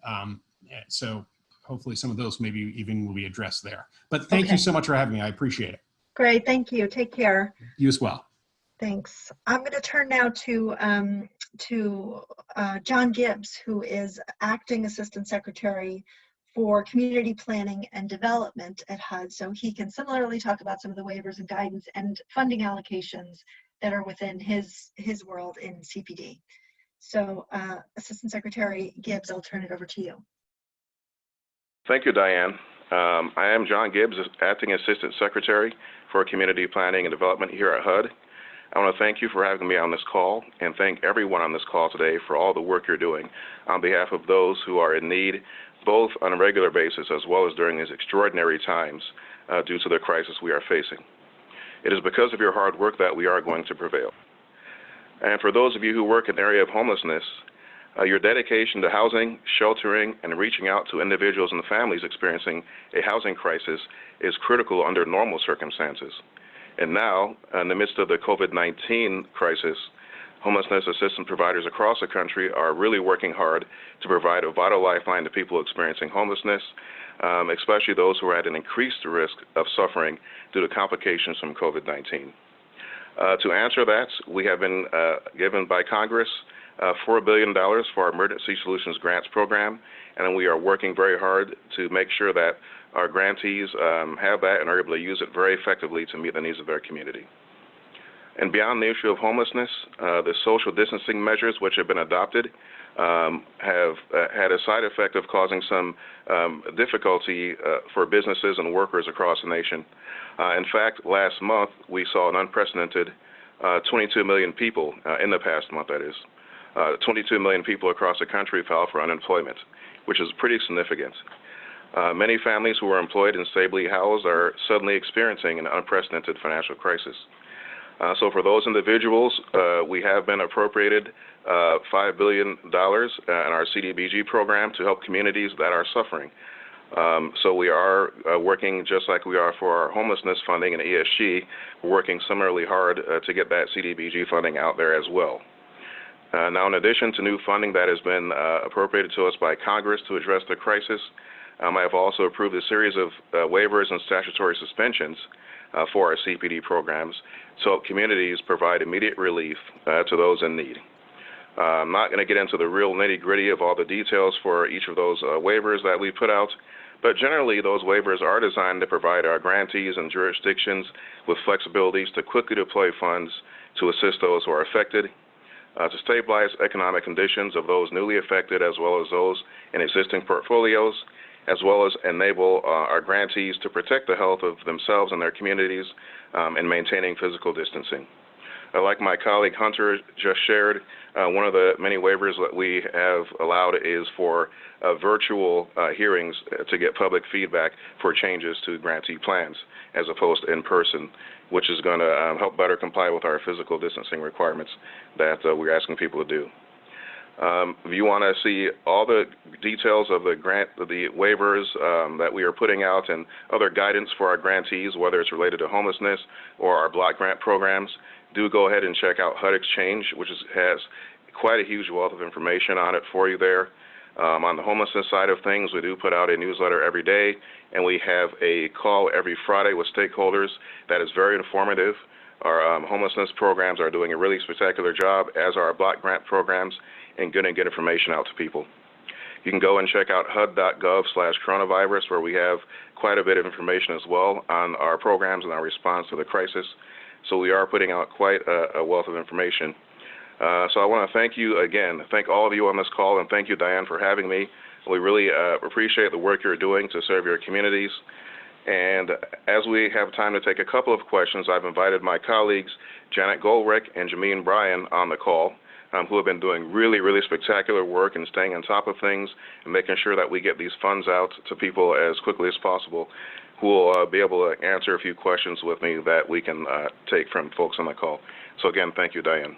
Speaker 5: So hopefully some of those maybe even will be addressed there. But thank you so much for having me. I appreciate it.
Speaker 1: Great, thank you. Take care.
Speaker 5: You as well.
Speaker 1: Thanks. I'm going to turn now to John Gibbs, who is Acting Assistant Secretary for Community Planning and Development at HUD. So he can similarly talk about some of the waivers and guidance and funding allocations that are within his world in CPD. So Assistant Secretary Gibbs, I'll turn it over to you.
Speaker 6: Thank you, Diane. I am John Gibbs, Acting Assistant Secretary for Community Planning and Development here at HUD. I want to thank you for having me on this call, and thank everyone on this call today for all the work you're doing on behalf of those who are in need, both on a regular basis as well as during these extraordinary times due to the crisis we are facing. It is because of your hard work that we are going to prevail. And for those of you who work in the area of homelessness, your dedication to housing, sheltering, and reaching out to individuals and families experiencing a housing crisis is critical under normal circumstances. And now, in the midst of the COVID-19 crisis, homelessness assistance providers across the country are really working hard to provide a vital lifeline to people experiencing homelessness, especially those who are at an increased risk of suffering due to complications from COVID-19. To answer that, we have been given by Congress $4 billion for our Emergency Solutions Grants Program, and we are working very hard to make sure that our grantees have that and are able to use it very effectively to meet the needs of their community. And beyond the issue of homelessness, the social distancing measures which have been adopted have had a side effect of causing some difficulty for businesses and workers across the nation. In fact, last month we saw an unprecedented 22 million people, in the past month that is, 22 million people across the country filed for unemployment, which is pretty significant. Many families who are employed and stably housed are suddenly experiencing an unprecedented financial crisis. So for those individuals, we have been appropriated $5 billion in our CDBG program to help communities that are suffering. So we are working just like we are for our homelessness funding and ESG, we're working similarly hard to get that CDBG funding out there as well. Now, in addition to new funding that has been appropriated to us by Congress to address the crisis, I have also approved a series of waivers and statutory suspensions for our CPD programs to help communities provide immediate relief to those in need. I'm not going to get into the real nitty-gritty of all the details for each of those waivers that we put out, but generally those waivers are designed to provide our grantees and jurisdictions with flexibilities to quickly deploy funds to assist those who are affected, to stabilize economic conditions of those newly affected as well as those in existing portfolios, as well as enable our grantees to protect the health of themselves and their communities in maintaining physical distancing. Like my colleague Hunter just shared, one of the many waivers that we have allowed is for virtual hearings to get public feedback for changes to grantee plans as opposed to in person, which is going to help better comply with our physical distancing requirements that we're asking people to do. If you want to see all the details of the waivers that we are putting out and other guidance for our grantees, whether it's related to homelessness or our block grant programs, do go ahead and check out HUD Exchange, which has quite a huge wealth of information on it for you there. On the homelessness side of things, we do put out a newsletter every day, and we have a call every Friday with stakeholders that is very informative. Our homelessness programs are doing a really spectacular job, as are our block grant programs, and going to get information out to people. You can go and check out hud.gov/coronavirus, where we have quite a bit of information as well on our programs and our response to the crisis. So we are putting out quite a wealth of information. So I want to thank you again, thank all of you on this call, and thank you, Diane, for having me. We really appreciate the work you're doing to serve your communities. And as we have time to take a couple of questions, I've invited my colleagues, Janet Goldrick and Jameen Bryan, on the call, who have been doing really, really spectacular work and staying on top of things and making sure that we get these funds out to people as quickly as possible, who will be able to answer a few questions with me that we can take from folks on the call. So again, thank you, Diane.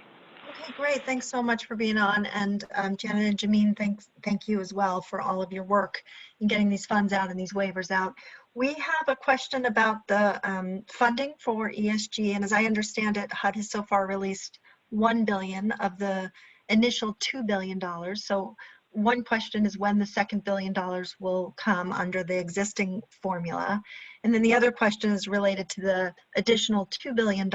Speaker 1: Okay, great. Thanks so much for being on. And Janet and Jameen, thank you as well for all of your work in getting these funds out and these waivers out. We have a question about the funding for ESG. And as I understand it, HUD has so far released $1 billion of the initial $2 billion. So one question is when the second $1 billion will come under the existing formula. And then the other question is related to the additional $2 billion.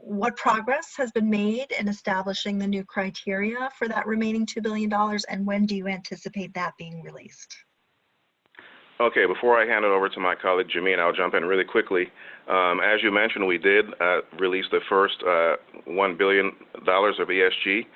Speaker 1: What progress has been made in establishing the new criteria for that remaining $2 billion, and when do you anticipate that being released?
Speaker 6: Okay, before I hand it over to my colleague Jameen, I'll jump in really quickly. As you mentioned, we did release the first $1 billion of ESG,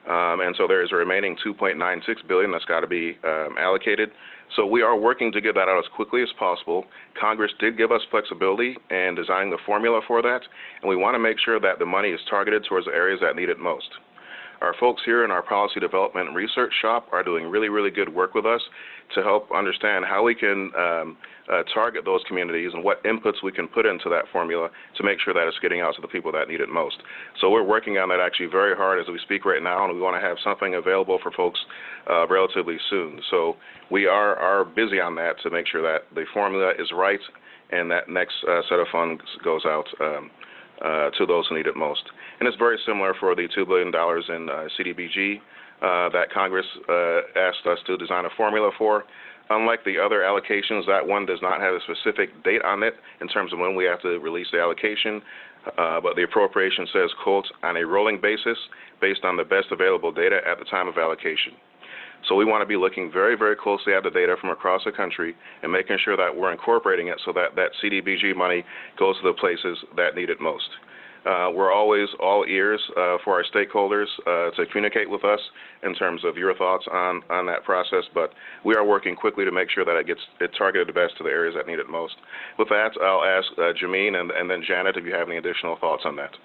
Speaker 6: and so there is a remaining $2.96 billion that's got to be allocated. So we are working to get that out as quickly as possible. Congress did give us flexibility in designing the formula for that, and we want to make sure that the money is targeted towards the areas that need it most. Our folks here in our policy development and research shop are doing really, really good work with us to help understand how we can target those communities and what inputs we can put into that formula to make sure that it's getting out to the people that need it most. So we're working on that actually very hard as we speak right now, and we want to have something available for folks relatively soon. So we are busy on that to make sure that the formula is right and that next set of funds goes out to those who need it most. And it's very similar for the $2 billion in CDBG that Congress asked us to design a formula for. Unlike the other allocations, that one does not have a specific date on it in terms of when we have to release the allocation, but the appropriation says, quote, on a rolling basis based on the best available data at the time of allocation. So we want to be looking very, very closely at the data from across the country and making sure that we're incorporating it so that that CDBG money goes to the places that need it most. We're always all ears for our stakeholders to communicate with us in terms of your thoughts on that process, but we are working quickly to make sure that it targeted the best to the areas that need it most. With that, I'll ask Jameen and then Janet if you have any additional thoughts on that.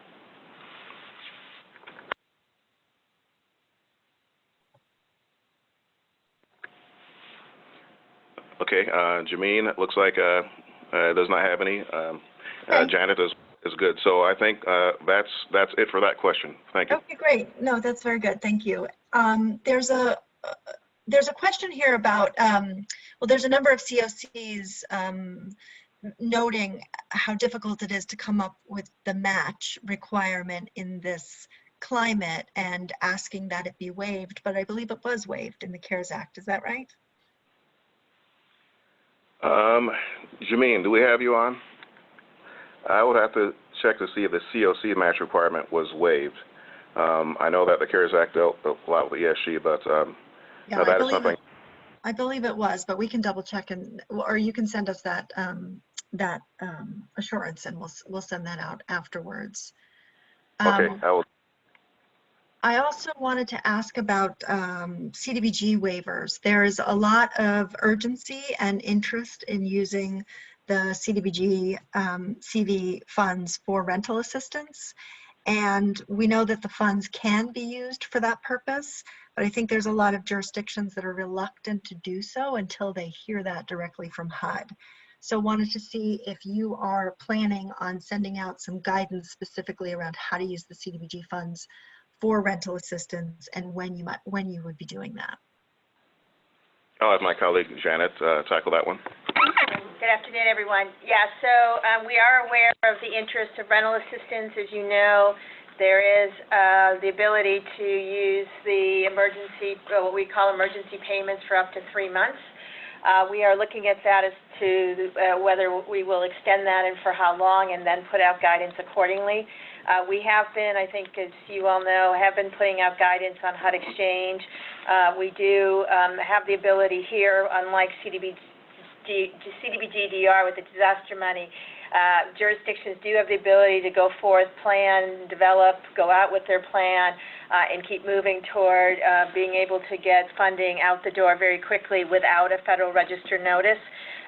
Speaker 6: Okay, Jameen, it looks like does not have any. Janet is good. So I think that's it for that question. Thank you.
Speaker 1: Okay, great. No, that's very good. Thank you. There's a question here about, well, there's a number of COCs noting how difficult it is to come up with the match requirement in this climate and asking that it be waived, but I believe it was waived in the CARES Act. Is that right?
Speaker 6: Jameen, do we have you on? I would have to check to see if the COC match requirement was waived. I know that the CARES Act dealt a lot with ESG, but
Speaker 1: yeah,
Speaker 6: that is something.
Speaker 1: I believe it was, but we can double check, and or you can send us that assurance, and we'll send that out afterwards.
Speaker 6: Okay, I will.
Speaker 1: I also wanted to ask about CDBG waivers. There's a lot of urgency and interest in using the CDBG CV funds for rental assistance. And we know that the funds can be used for that purpose, but I think there's a lot of jurisdictions that are reluctant to do so until they hear that directly from HUD. So wanted to see if you are planning on sending out some guidance specifically around how to use the CDBG funds for rental assistance and when you would be doing that.
Speaker 6: I'll have my colleague Janet tackle that one.
Speaker 7: Good afternoon, everyone. Yeah, so we are aware of the interest of rental assistance. As you know, there is the ability to use the emergency, what we call emergency payments for up to 3 months. We are looking at that as to whether we will extend that and for how long, and then put out guidance accordingly. We have been, I think, as you all know, have been putting out guidance on HUD Exchange. We do have the ability here, unlike CDBG-DR with the disaster money, jurisdictions do have the ability to go forth, plan, develop, go out with their plan, and keep moving toward being able to get funding out the door very quickly without a Federal Register notice.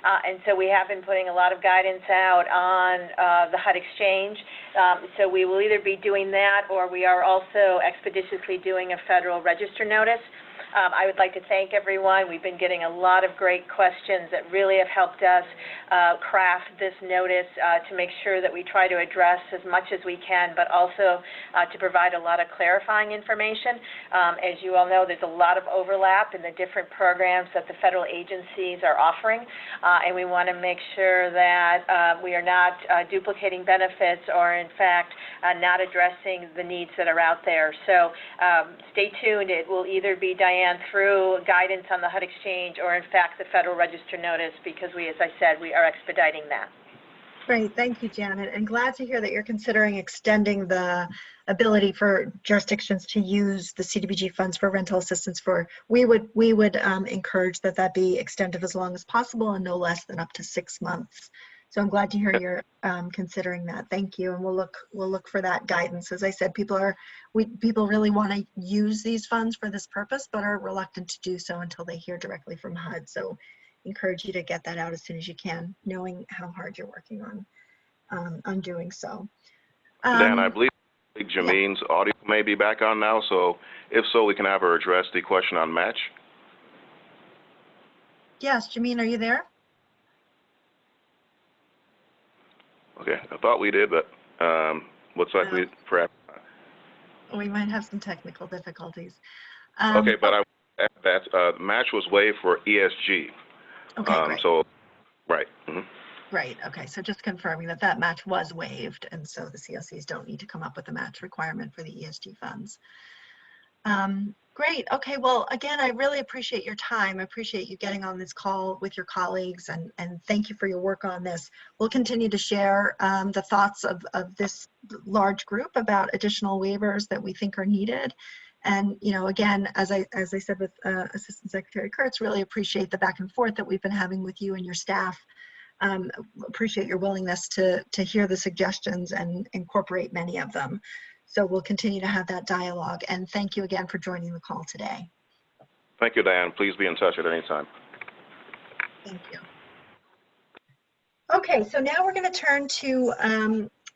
Speaker 7: And so we have been putting a lot of guidance out on the HUD exchange. So we will either be doing that, or we are also expeditiously doing a federal register notice. I would like to thank everyone. We've been getting a lot of great questions that really have helped us craft this notice to make sure that we try to address as much as we can, but also to provide a lot of clarifying information. As you all know, there's a lot of overlap in the different programs that the federal agencies are offering, and we want to make sure that we are not duplicating benefits or, in fact, not addressing the needs that are out there. So stay tuned. It will either be Diane through guidance on the HUD exchange or, in fact, the federal register notice, because we, as I said, we are expediting that.
Speaker 1: Great, thank you, Janet, and glad to hear that you're considering extending the ability for jurisdictions to use the CDBG funds for rental assistance. We would encourage that be extended as long as possible and no less than up to 6 months. So I'm glad to hear you're considering that. Thank you, and we'll look for that guidance. As I said, people really want to use these funds for this purpose, but are reluctant to do so until they hear directly from HUD. So encourage you to get that out as soon as you can, knowing how hard you're working on doing so.
Speaker 6: Dan, I believe Jamine's audio may be back on now, so if so, we can have her address the question on match.
Speaker 1: Yes, Jamine, are you there?
Speaker 6: Okay, I thought we did, but looks like we perhaps.
Speaker 1: We might have some technical difficulties.
Speaker 6: Okay, but I that the match was waived for ESG.
Speaker 1: Okay, great.
Speaker 6: So, right. Mm-hmm.
Speaker 1: Right, okay, so just confirming that match was waived, and so the CLCs don't need to come up with a match requirement for the ESG funds. Great, okay, well, again, I really appreciate your time. I appreciate you getting on this call with your colleagues, and thank you for your work on this. We'll continue to share the thoughts of this large group about additional waivers that we think are needed. And, you know, again, as I said with Assistant Secretary Kurtz, really appreciate the back and forth that we've been having with you and your staff. Appreciate your willingness to hear the suggestions and incorporate many of them. So we'll continue to have that dialogue. And thank you again for joining the call today.
Speaker 6: Thank you, Diane. Please be in touch at any time.
Speaker 1: Thank you. Okay, so now we're going to turn to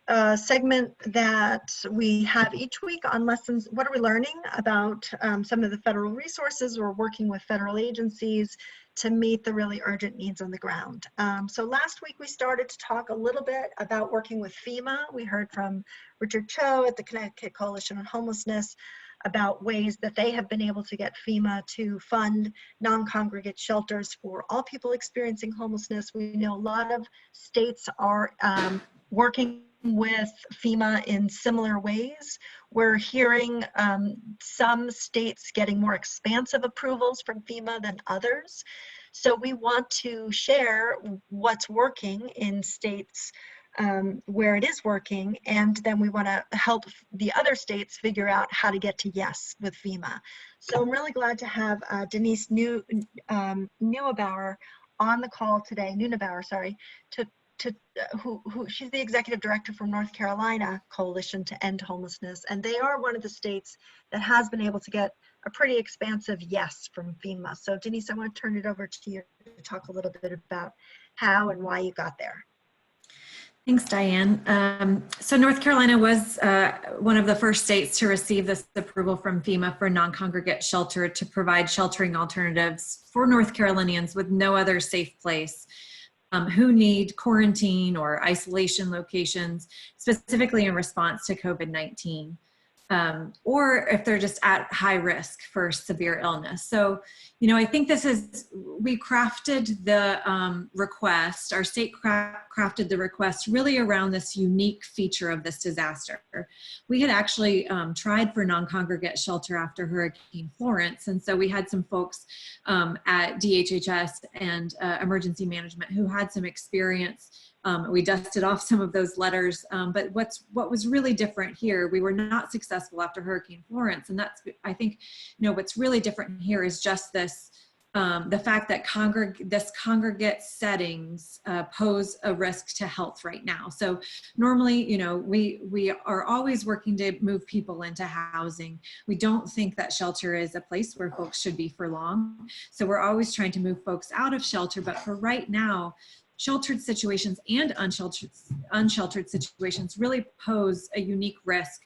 Speaker 1: a segment that we have each week on lessons. What are we learning about some of the federal resources? We're working with federal agencies to meet the really urgent needs on the ground. So last week we started to talk a little bit about working with FEMA. We heard from Richard Cho at the Connecticut Coalition on Homelessness about ways that they have been able to get FEMA to fund non-congregate shelters for all people experiencing homelessness. We know a lot of states are working with FEMA in similar ways. We're hearing some states getting more expansive approvals from FEMA than others. So we want to share what's working in states where it is working, and then we want to help the other states figure out how to get to yes with FEMA. So I'm really glad to have Denise Neubauer on the call today, who she's the executive director from North Carolina Coalition to End Homelessness, and they are one of the states that has been able to get a pretty expansive yes from FEMA. So Denise, I want to turn it over to you to talk a little bit about how and why you got there.
Speaker 8: Thanks, Diane. So North Carolina was one of the first states to receive this approval from FEMA for non-congregate shelter to provide sheltering alternatives for North Carolinians with no other safe place who need quarantine or isolation locations, specifically in response to COVID-19, or if they're just at high risk for severe illness. So, you know, I think we crafted the request, our state crafted the request really around this unique feature of this disaster. We had actually tried for non-congregate shelter after Hurricane Florence. And so we had some folks at DHHS and emergency management who had some experience. We dusted off some of those letters, but what was really different here, we were not successful after Hurricane Florence, and that's, I think, you know, what's really different here is just this the fact that this congregate settings pose a risk to health right now. So normally, you know, we are always working to move people into housing. We don't think that shelter is a place where folks should be for long. So we're always trying to move folks out of shelter, but for right now, sheltered situations and unsheltered situations really pose a unique risk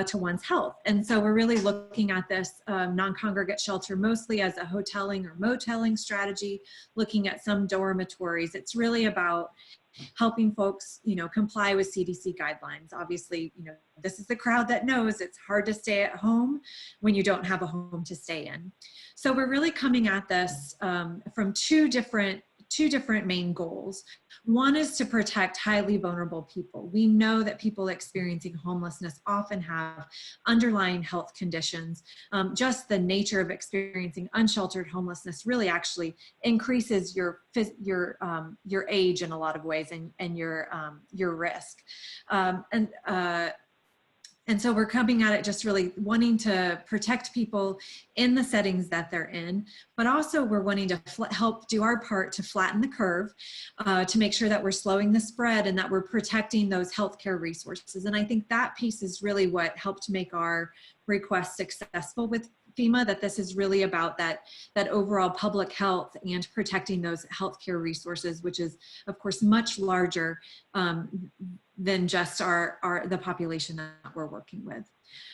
Speaker 8: to one's health. And so we're really looking at this non-congregate shelter mostly as a hoteling or moteling strategy, looking at some dormitories. It's really about helping folks, you know, comply with CDC guidelines. Obviously, you know, this is the crowd that knows it's hard to stay at home when you don't have a home to stay in. So we're really coming at this from two different main goals. One is to protect highly vulnerable people. We know that people experiencing homelessness often have underlying health conditions. Just the nature of experiencing unsheltered homelessness really actually increases your age in a lot of ways and your risk. And so we're coming at it just really wanting to protect people in the settings that they're in, but also we're wanting to help do our part to flatten the curve, to make sure that we're slowing the spread and that we're protecting those healthcare resources. And I think that piece is really what helped make our request successful with FEMA, that this is really about that overall public health and protecting those healthcare resources, which is of course much larger than just the population that we're working with.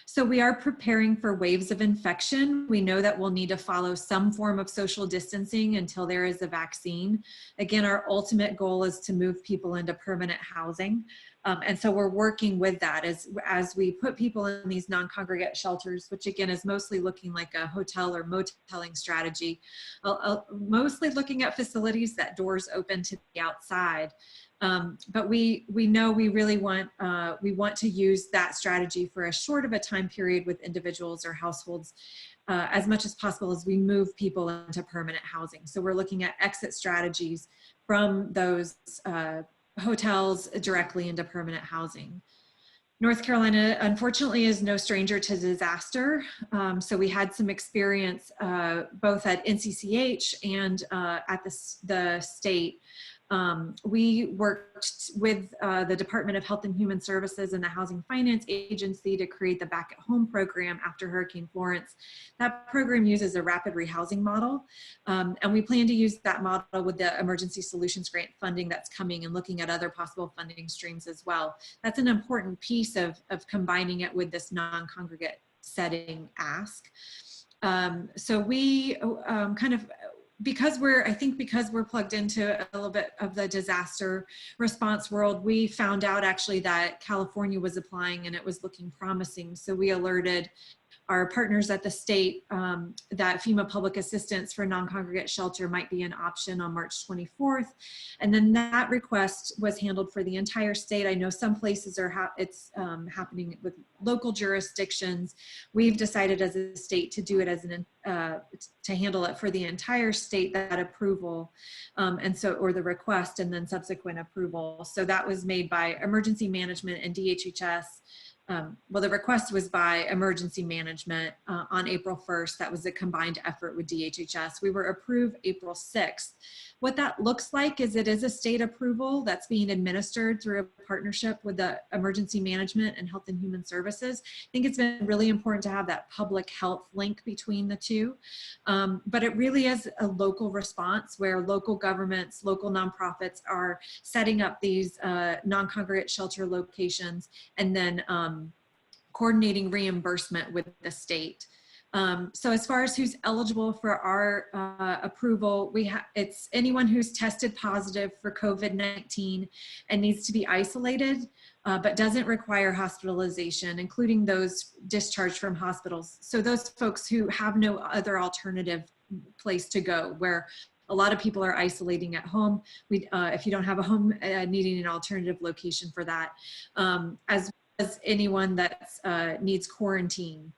Speaker 8: So we are preparing for waves of infection. We know that we'll need to follow some form of social distancing until there is a vaccine. Again, our ultimate goal is to move people into permanent housing. And so we're working with that as we put people in these non-congregate shelters, which again is mostly looking like a hotel or moteling strategy, mostly looking at facilities that doors open to the outside. But we know we really want to use that strategy for as short of a time period with individuals or households as much as possible as we move people into permanent housing. So we're looking at exit strategies from those hotels directly into permanent housing. North Carolina, unfortunately, is no stranger to disaster. So we had some experience both at NCCH and at the state. We worked with the Department of Health and Human Services and the Housing Finance Agency to create the Back at Home program after Hurricane Florence. That program uses a rapid rehousing model, and we plan to use that model with the Emergency Solutions Grant funding that's coming and looking at other possible funding streams as well. That's an important piece of combining it with this non-congregate setting ask. So we because we're plugged into a little bit of the disaster response world, we found out actually that California was applying and it was looking promising. So we alerted our partners at the state that FEMA public assistance for non-congregate shelter might be an option on March 24th. And then that request was handled for the entire state. I know some places are it's happening with local jurisdictions. We've decided as a state to do it as to handle it for the entire state, that approval, or the request and then subsequent approval. So that was made by emergency management and DHHS. Well, the request was by emergency management on April 1st. That was a combined effort with DHHS. We were approved April 6th. What that looks like is it is a state approval that's being administered through a partnership with the emergency management and health and human services. I think it's been really important to have that public health link between the two. But it really is a local response where local governments, local nonprofits are setting up these non-congregate shelter locations and then coordinating reimbursement with the state. So as far as who's eligible for our approval, it's anyone who's tested positive for COVID-19 and needs to be isolated, but doesn't require hospitalization, including those discharged from hospitals. So those folks who have no other alternative place to go, where a lot of people are isolating at home. If you don't have a home, needing an alternative location for that, as well as anyone that needs quarantine.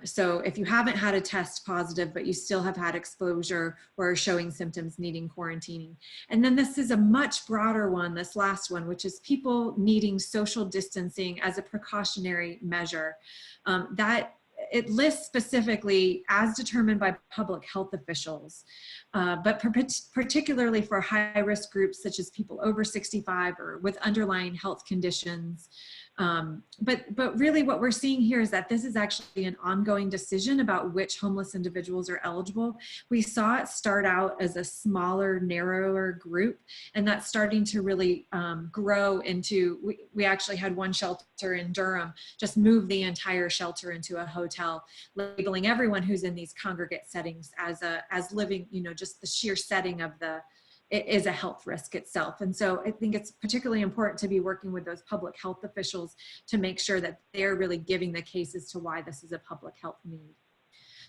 Speaker 8: So if you haven't had a test positive, but you still have had exposure or are showing symptoms needing quarantining. And then this is a much broader one, this last one, which is people needing social distancing as a precautionary measure. That it lists specifically as determined by public health officials, but particularly for high-risk groups such as people over 65 or with underlying health conditions. But really what we're seeing here is that this is actually an ongoing decision about which homeless individuals are eligible. We saw it start out as a smaller, narrower group, and that's starting to really grow into, we actually had one shelter in Durham just move the entire shelter into a hotel, labeling everyone who's in these congregate settings as living, you know, just the sheer setting of it is a health risk itself. And so I think it's particularly important to be working with those public health officials to make sure that they're really giving the case as to why this is a public health need.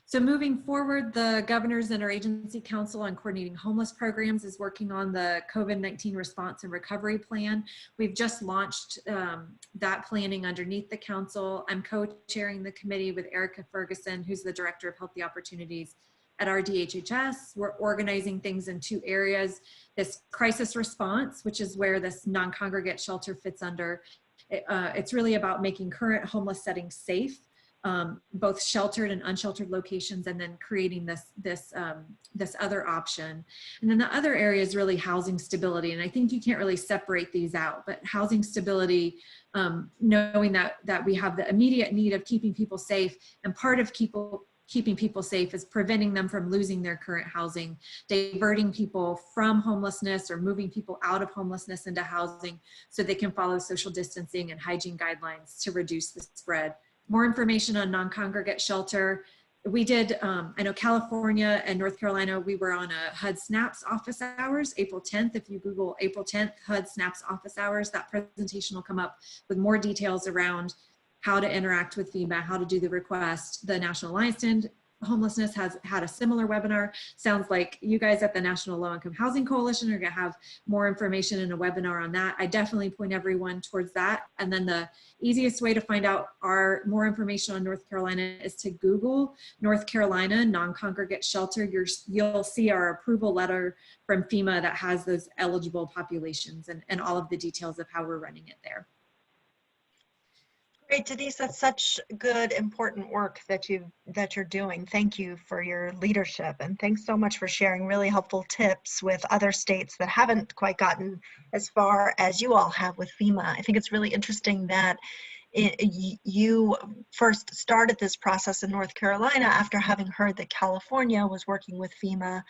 Speaker 8: So moving forward, the Governor's Interagency Council on Coordinating Homeless Programs is working on the COVID-19 Response and Recovery Plan. We've just launched that planning underneath the council. I'm co-chairing the committee with Erica Ferguson, who's the Director of Healthy Opportunities at our DHHS. We're organizing things in two areas. This crisis response, which is where this non-congregate shelter fits under. It's really about making current homeless settings safe, both sheltered and unsheltered locations, and then creating this other option. And then the other area is really housing stability. And I think you can't really separate these out, but housing stability, knowing that we have the immediate need of keeping people safe, and part of keeping people safe is preventing them from losing their current housing, diverting people from homelessness or moving people out of homelessness into housing so they can follow social distancing and hygiene guidelines to reduce the spread. More information on non-congregate shelter. We did, I know California and North Carolina, we were on a HUD SNAPS office hours, April 10th. If you Google April 10th, HUD SNAPS office hours, that presentation will come up with more details around how to interact with FEMA, how to do the request. The National Alliance to End Homelessness has had a similar webinar. Sounds like you guys at the National Low Income Housing Coalition are gonna have more information in a webinar on that. I definitely point everyone towards that. And then the easiest way to find out more information on North Carolina is to Google North Carolina non-congregate shelter. You'll see our approval letter from FEMA that has those eligible populations and all of the details of how we're running it there.
Speaker 1: Great, Denise, that's such good, important work that you're doing. Thank you for your leadership, and thanks so much for sharing really helpful tips with other states that haven't quite gotten as far as you all have with FEMA. I think it's really interesting that you first started this process in North Carolina after having heard that California was working with FEMA,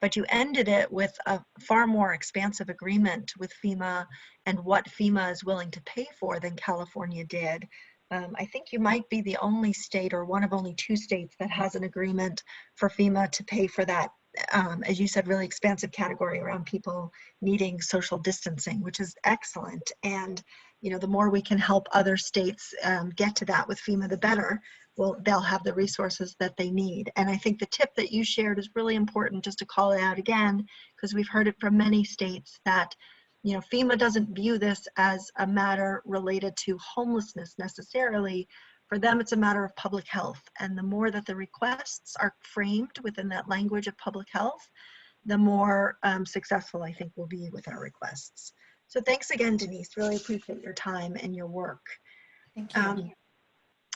Speaker 1: but you ended it with a far more expansive agreement with FEMA and what FEMA is willing to pay for than California did. I think you might be the only state or one of only 2 states that has an agreement for FEMA to pay for that, as you said, really expansive category around people needing social distancing, which is excellent. And you know, the more we can help other states get to that with FEMA, the better. Well, they'll have the resources that they need. And I think the tip that you shared is really important, just to call it out again, because we've heard it from many states that, you know, FEMA doesn't view this as a matter related to homelessness necessarily. For them, it's a matter of public health. And the more that the requests are framed within that language of public health, the more successful I think we'll be with our requests. So thanks again, Denise. Really appreciate your time and your work.
Speaker 8: Thank you.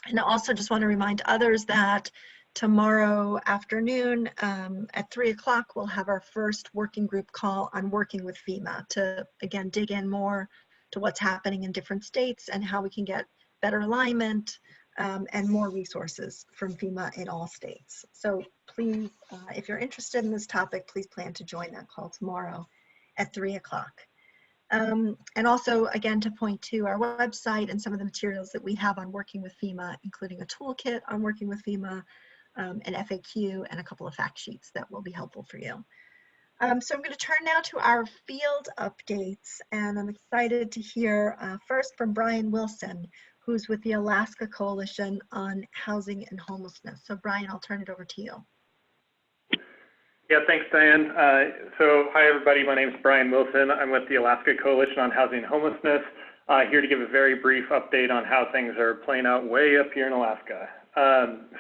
Speaker 1: And I also just want to remind others that tomorrow afternoon at 3 o'clock, we'll have our first working group call on working with FEMA to, again, dig in more to what's happening in different states and how we can get better alignment and more resources from FEMA in all states. So please, if you're interested in this topic, please plan to join that call tomorrow at 3 o'clock. And also, again, to point to our website and some of the materials that we have on working with FEMA, including a toolkit on working with FEMA, an FAQ, and a couple of fact sheets that will be helpful for you. So I'm going to turn now to our field updates, and I'm excited to hear first from Brian Wilson, who's with the Alaska Coalition on Housing and Homelessness. So Brian, I'll turn it over to you.
Speaker 9: Yeah, thanks, Diane. So hi, everybody. My name is Brian Wilson. I'm with the Alaska Coalition on Housing and Homelessness, here to give a very brief update on how things are playing out way up here in Alaska.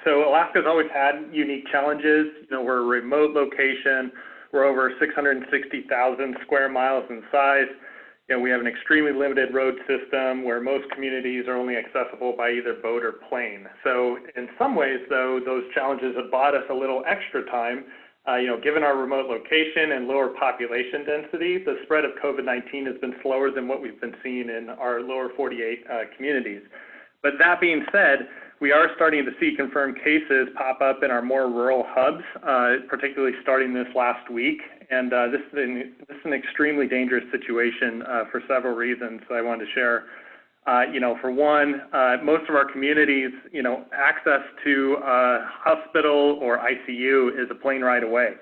Speaker 9: So Alaska's always had unique challenges. You know, we're a remote location. We're over 660,000 square miles in size. we have an extremely limited road system where most communities are only accessible by either boat or plane. So in some ways, though, those challenges have bought us a little extra time. Given our remote location and lower population density, the spread of COVID-19 has been slower than what we've been seeing in our lower 48 communities. But that being said, we are starting to see confirmed cases pop up in our more rural hubs, particularly starting this last week. And this is an extremely dangerous situation for several reasons that I wanted to share. For one, most of our communities, access to a hospital or ICU is a plane ride away.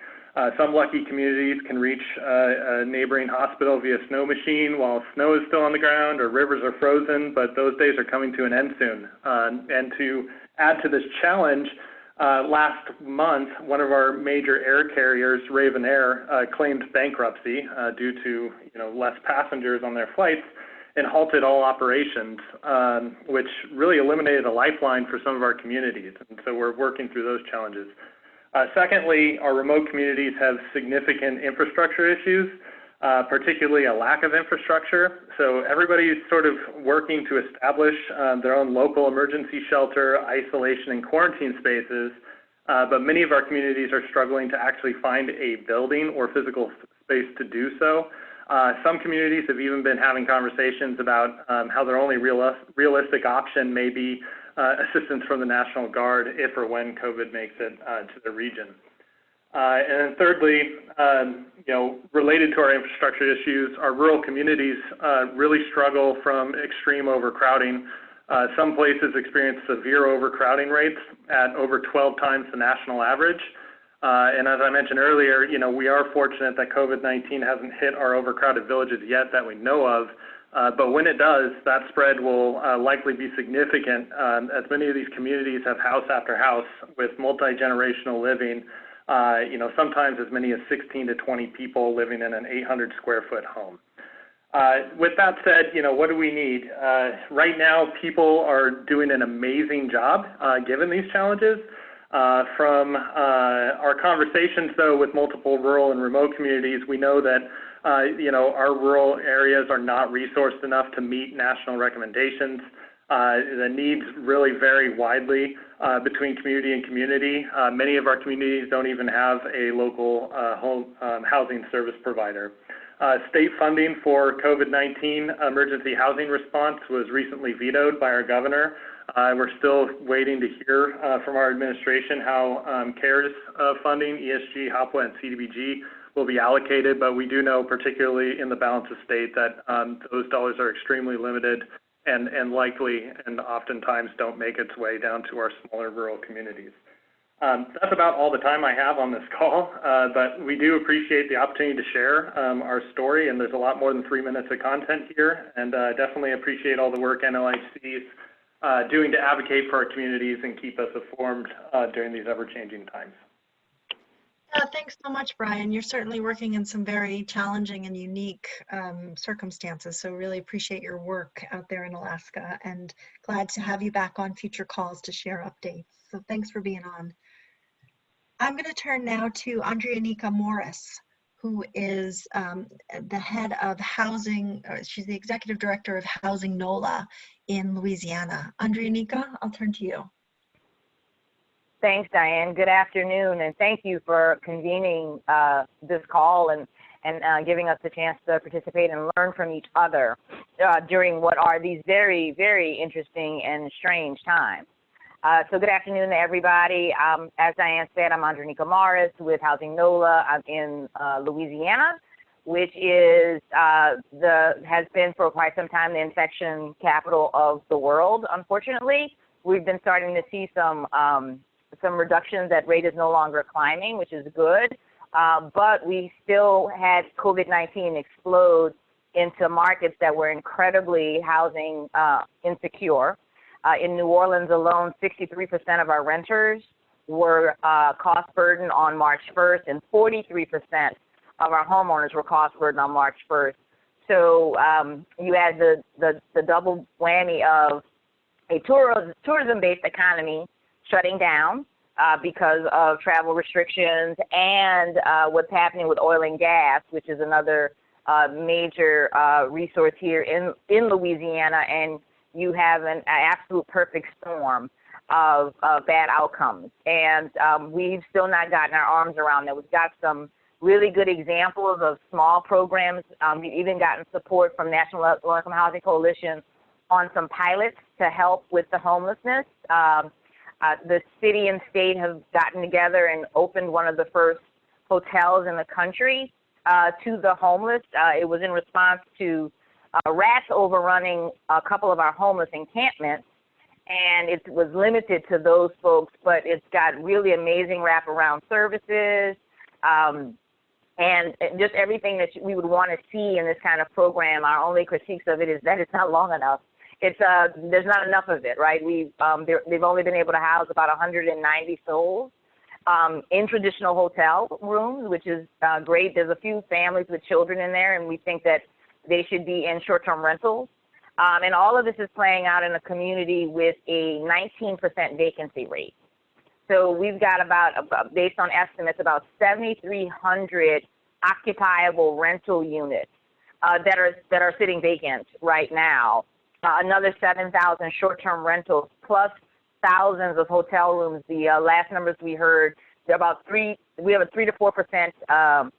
Speaker 9: Some lucky communities can reach a neighboring hospital via snow machine while snow is still on the ground or rivers are frozen, but those days are coming to an end soon. And to add to this challenge, last month, one of our major air carriers, Raven Air, claimed bankruptcy due to less passengers on their flights and halted all operations, which really eliminated a lifeline for some of our communities. And so we're working through those challenges. Secondly, our remote communities have significant infrastructure issues, particularly a lack of infrastructure. So everybody's sort of working to establish their own local emergency shelter, isolation, and quarantine spaces, but many of our communities are struggling to actually find a building or physical space to do so. Some communities have even been having conversations about how their only realistic option may be assistance from the National Guard if or when COVID makes it to the region. And then thirdly, related to our infrastructure issues, our rural communities really struggle from extreme overcrowding. Some places experience severe overcrowding rates at over 12 times the national average. And as I mentioned earlier, we are fortunate that COVID-19 hasn't hit our overcrowded villages yet that we know of. But when it does, that spread will likely be significant, as many of these communities have house after house with multi-generational living, sometimes as many as 16 to 20 people living in an 800 square foot home. With that said, what do we need? Right now, people are doing an amazing job given these challenges. From our conversations, though, with multiple rural and remote communities, we know that our rural areas are not resourced enough to meet national recommendations. The needs really vary widely between community and community. Many of our communities don't even have a local home housing service provider. State funding for COVID-19 emergency housing response was recently vetoed by our governor. We're still waiting to hear from our administration how CARES funding, ESG, HOPWA, and CDBG will be allocated, but we do know, particularly in the balance of state, that those dollars are extremely limited and likely and oftentimes don't make its way down to our smaller rural communities. That's about all the time I have on this call, but we do appreciate the opportunity to share our story, and there's a lot more than 3 minutes of content here, and definitely appreciate all the work NLHC is doing to advocate for our communities and keep us informed during these ever-changing times.
Speaker 1: Thanks so much, Brian. You're certainly working in some very challenging and unique circumstances, so really appreciate your work out there in Alaska, and glad to have you back on future calls to share updates. So thanks for being on. I'm going to turn now to Andrianica Morris, who is the head of housing, she's the executive director of Housing NOLA in Louisiana. Andrianica, I'll turn to you.
Speaker 10: Thanks, Diane. Good afternoon, and thank you for convening this call and giving us the chance to participate and learn from each other during what are these very, very interesting and strange times. So good afternoon to everybody. As Diane said, I'm Andrianica Morris with Housing NOLA. I'm in Louisiana, which is has been for quite some time the infection capital of the world. Unfortunately, we've been starting to see some reductions. That rate is no longer climbing, which is good. But we still had COVID-19 explode into markets that were incredibly housing insecure. In New Orleans alone, 63% of our renters were cost burdened on March 1st, and 43% of our homeowners were cost burdened on March 1st. So you add the double whammy of a tourism-based economy shutting down because of travel restrictions, and what's happening with oil and gas, which is another major resource here in Louisiana, and you have an absolute perfect storm of bad outcomes. And we've still not gotten our arms around that. We've got some really good examples of small programs. We've even gotten support from National Low-Income Housing Coalition on some pilots to help with the homelessness. The city and state have gotten together and opened one of the first hotels in the country to the homeless. It was in response to rats overrunning a couple of our homeless encampments, and it was limited to those folks, but it's got really amazing wraparound services, and just everything that we would want to see in this kind of program. Our only critiques of it is that it's not long enough. It's there's not enough of it, right? They've only been able to house about 190 souls in traditional hotel rooms, which is great. There's a few families with children in there, and we think that they should be in short-term rentals. And all of this is playing out in a community with a 19% vacancy rate. So we've got about, based on estimates, about 7,300 occupiable rental units that are sitting vacant right now. Another 7,000 short-term rentals, plus thousands of hotel rooms. The last numbers we heard, we have a 3 to 4%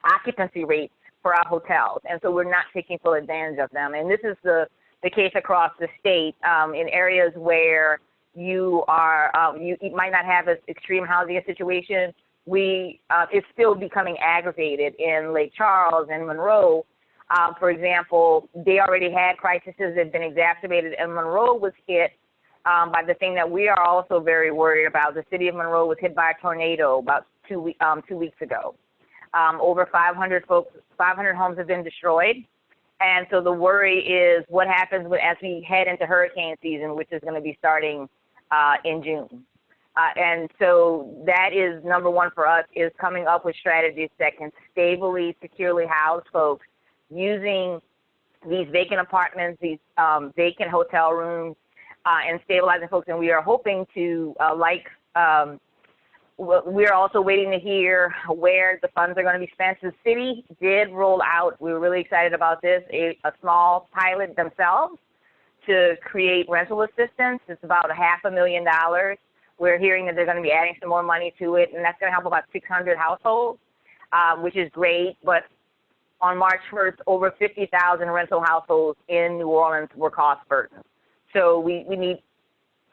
Speaker 10: occupancy rate for our hotels, and so we're not taking full advantage of them. And this is the case across the state in areas where you might not have an extreme housing situation. It's still becoming aggravated in Lake Charles and Monroe. For example, they already had crises that had been exacerbated, and Monroe was hit by the thing that we are also very worried about. The city of Monroe was hit by a tornado about 2 weeks ago. Over 500 homes have been destroyed. And so the worry is what happens as we head into hurricane season, which is going to be starting in June. And so that is number one for us, is coming up with strategies that can stably, securely house folks using these vacant apartments, these vacant hotel rooms, and stabilizing folks. And we are hoping to, we're also waiting to hear where the funds are going to be spent. The city did roll out, we were really excited about this, a small pilot themselves to create rental assistance. It's about $500,000. We're hearing that they're going to be adding some more money to it, and that's going to help about 600 households, which is great. But on March 1st, over 50,000 rental households in New Orleans were cost burdened. So we need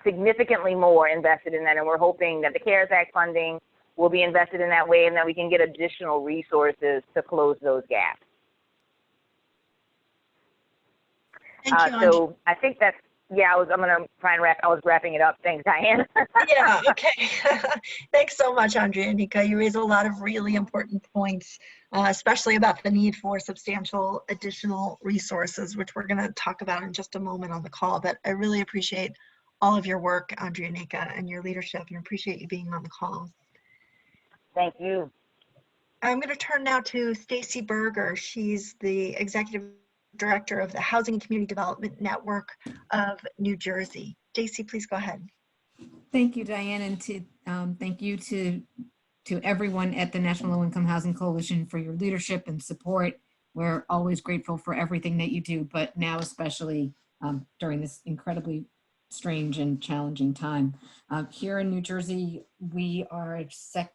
Speaker 10: significantly more invested in that, and we're hoping that the CARES Act funding will be invested in that way, and that we can get additional resources to close those gaps.
Speaker 1: Thank you,
Speaker 10: so I think that's, I'm going to try and I was wrapping it up. Thanks, Diane.
Speaker 1: Yeah, okay. Thanks so much, Andrianica. You raise a lot of really important points, especially about the need for substantial additional resources, which we're going to talk about in just a moment on the call. But I really appreciate all of your work, Andrianica, and your leadership, and appreciate you being on the call.
Speaker 10: Thank you.
Speaker 1: I'm going to turn now to Stacy Berger. She's the Executive Director of the Housing and Community Development Network of New Jersey. Stacy, please go ahead.
Speaker 11: Thank you, Diane, and thank you to everyone at the National Low Income Housing Coalition for your leadership and support. We're always grateful for everything that you do, but now especially during this incredibly strange and challenging time. Here in New Jersey, we are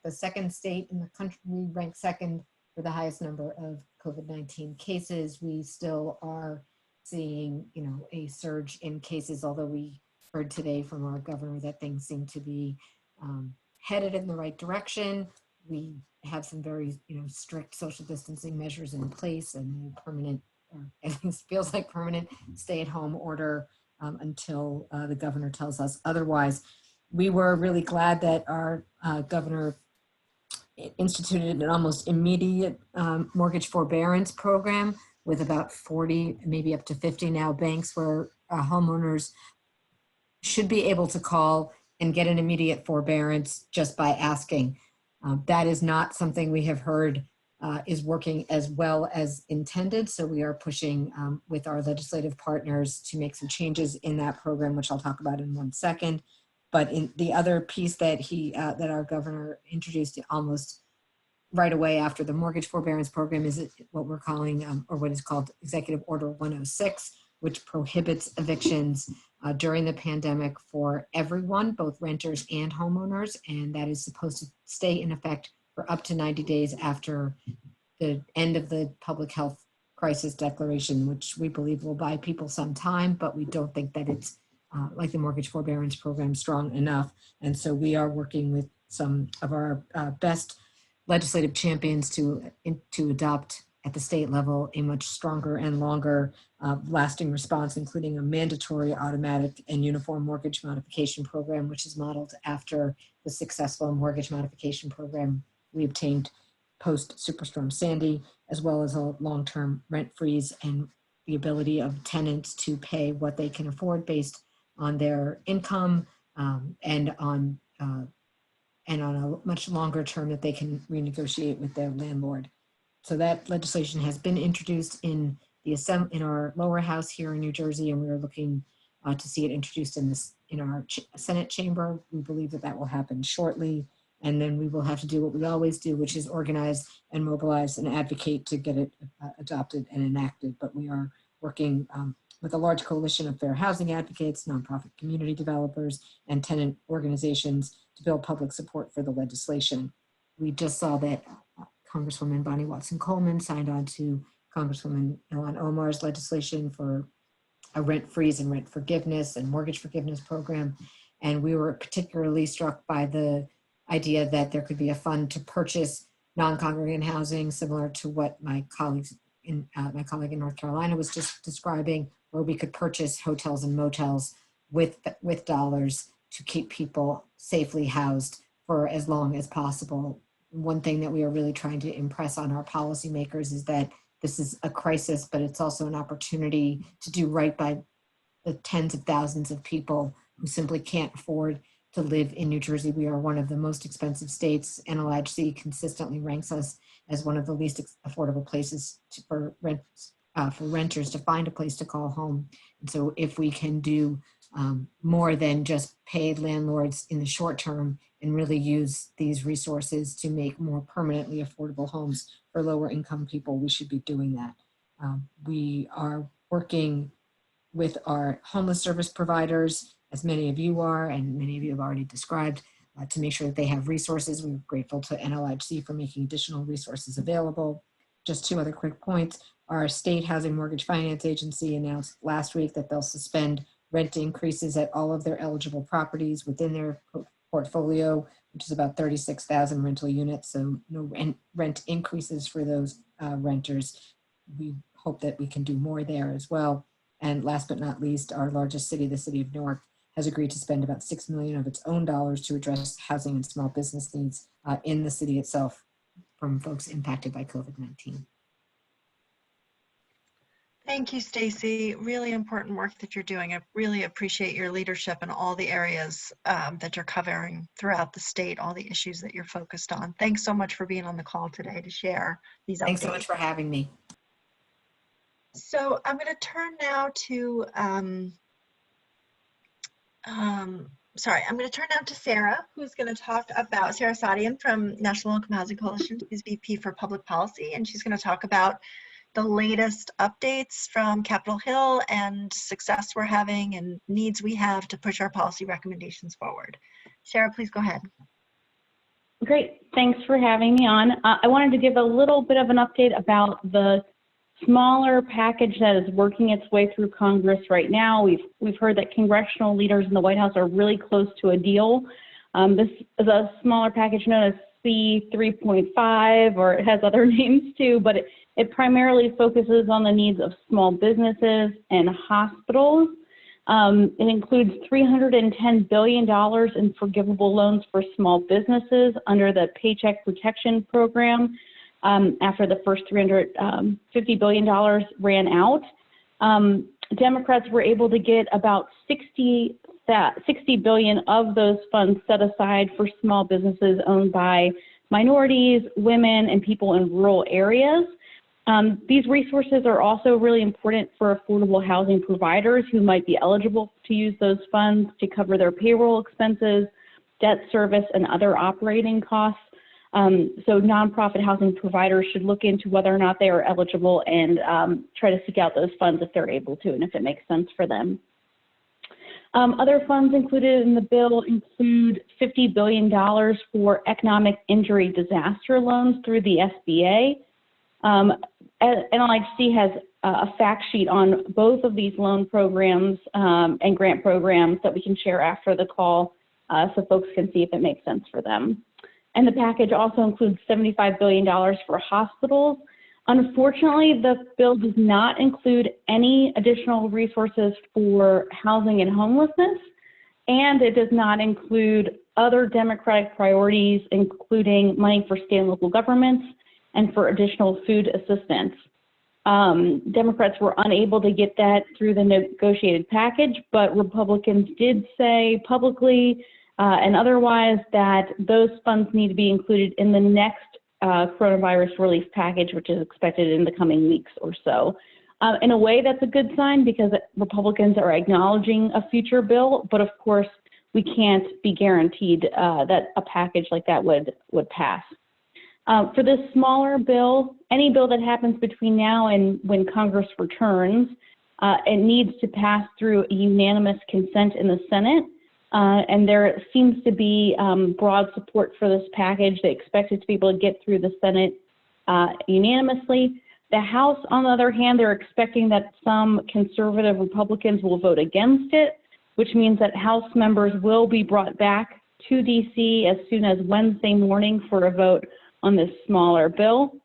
Speaker 11: the second state in the country. We rank second for the highest number of COVID-19 cases. We still are seeing, a surge in cases, although we heard today from our governor that things seem to be headed in the right direction. We have some very, strict social distancing measures in place, and permanent, or at least feels like permanent, stay-at-home order until the governor tells us otherwise. We were really glad that our governor instituted an almost immediate mortgage forbearance program with about 40, maybe up to 50 now banks where homeowners should be able to call and get an immediate forbearance just by asking. That is not something we have heard is working as well as intended. So we are pushing with our legislative partners to make some changes in that program, which I'll talk about in 1 second. But in the other piece that that our governor introduced almost right away after the mortgage forbearance program is what we're calling, or what is called Executive Order 106, which prohibits evictions during the pandemic for everyone, both renters and homeowners, and that is supposed to stay in effect for up to 90 days after the end of the public health crisis declaration, which we believe will buy people some time, but we don't think that it's like the mortgage forbearance program strong enough. And so we are working with some of our best legislative champions to adopt at the state level a much stronger and longer lasting response, including a mandatory automatic and uniform mortgage modification program, which is modeled after the successful mortgage modification program we obtained post Superstorm Sandy, as well as a long-term rent freeze and the ability of tenants to pay what they can afford based on their income and on a much longer term that they can renegotiate with their landlord. So that legislation has been introduced in our lower house here in New Jersey, and we are looking to see it introduced in our Senate chamber. We believe that will happen shortly. And then we will have to do what we always do, which is organize and mobilize and advocate to get it adopted and enacted. But we are working with a large coalition of fair housing advocates, nonprofit community developers, and tenant organizations to build public support for the legislation. We just saw that Congresswoman Bonnie Watson-Coleman signed on to Congresswoman Elayne Omar's legislation for a rent freeze and rent forgiveness and mortgage forgiveness program. And we were particularly struck by the idea that there could be a fund to purchase non-congregant housing, similar to what my colleague in North Carolina was just describing, where we could purchase hotels and motels with dollars to keep people safely housed for as long as possible. One thing that we are really trying to impress on our policymakers is that this is a crisis, but it's also an opportunity to do right by the tens of thousands of people who simply can't afford to live in New Jersey. We are one of the most expensive states. NLHC consistently ranks us as one of the least affordable places for renters to find a place to call home. And so if we can do more than just pay landlords in the short term and really use these resources to make more permanently affordable homes for lower income people, we should be doing that. We are working with our homeless service providers, as many of you are, and many of you have already described, to make sure that they have resources. We're grateful to NLHC for making additional resources available. Just two other quick points. Our state housing mortgage finance agency announced last week that they'll suspend rent increases at all of their eligible properties within their portfolio, which is about 36,000 rental units. So no rent increases for those renters. We hope that we can do more there as well. And last but not least, our largest city, the city of Newark, has agreed to spend about $6 million of its own dollars to address housing and small business needs in the city itself from folks impacted by COVID-19.
Speaker 1: Thank you, Stacy. Really important work that you're doing. I really appreciate your leadership in all the areas that you're covering throughout the state, all the issues that you're focused on. Thanks so much for being on the call today to share these updates.
Speaker 11: Thanks so much for having me.
Speaker 1: So I'm going to turn now to Sarah, who's going to talk about Sarah Sadian from National Low Income Housing Coalition. She's VP for Public Policy, and she's going to talk about the latest updates from Capitol Hill and success we're having and needs we have to push our policy recommendations forward. Sarah, please go ahead.
Speaker 12: Great, thanks for having me on. I wanted to give a little bit of an update about the smaller package that is working its way through Congress right now. We've heard that congressional leaders in the White House are really close to a deal. This is a smaller package known as C3.5, or it has other names too, but it primarily focuses on the needs of small businesses and hospitals. It includes $310 billion in forgivable loans for small businesses under the Paycheck Protection Program after the first $350 billion ran out. Democrats were able to get about $60 billion of those funds set aside for small businesses owned by minorities, women, and people in rural areas. These resources are also really important for affordable housing providers who might be eligible to use those funds to cover their payroll expenses, debt service, and other operating costs. So nonprofit housing providers should look into whether or not they are eligible and try to seek out those funds if they're able to and if it makes sense for them. Other funds included in the bill include $50 billion for economic injury disaster loans through the SBA. NLHC has a fact sheet on both of these loan programs and grant programs that we can share after the call so folks can see if it makes sense for them. And the package also includes $75 billion for hospitals. Unfortunately, the bill does not include any additional resources for housing and homelessness, and it does not include other Democratic priorities, including money for state and local governments and for additional food assistance. Democrats were unable to get that through the negotiated package, but Republicans did say publicly and otherwise that those funds need to be included in the next coronavirus relief package, which is expected in the coming weeks or so. In a way, that's a good sign because Republicans are acknowledging a future bill, but of course, we can't be guaranteed that a package like that would pass. For this smaller bill, any bill that happens between now and when Congress returns, it needs to pass through a unanimous consent in the Senate. And there seems to be broad support for this package. They expect it to be able to get through the Senate unanimously. The House, on the other hand, they're expecting that some conservative Republicans will vote against it, which means that House members will be brought back to DC as soon as Wednesday morning for a vote on this smaller bill.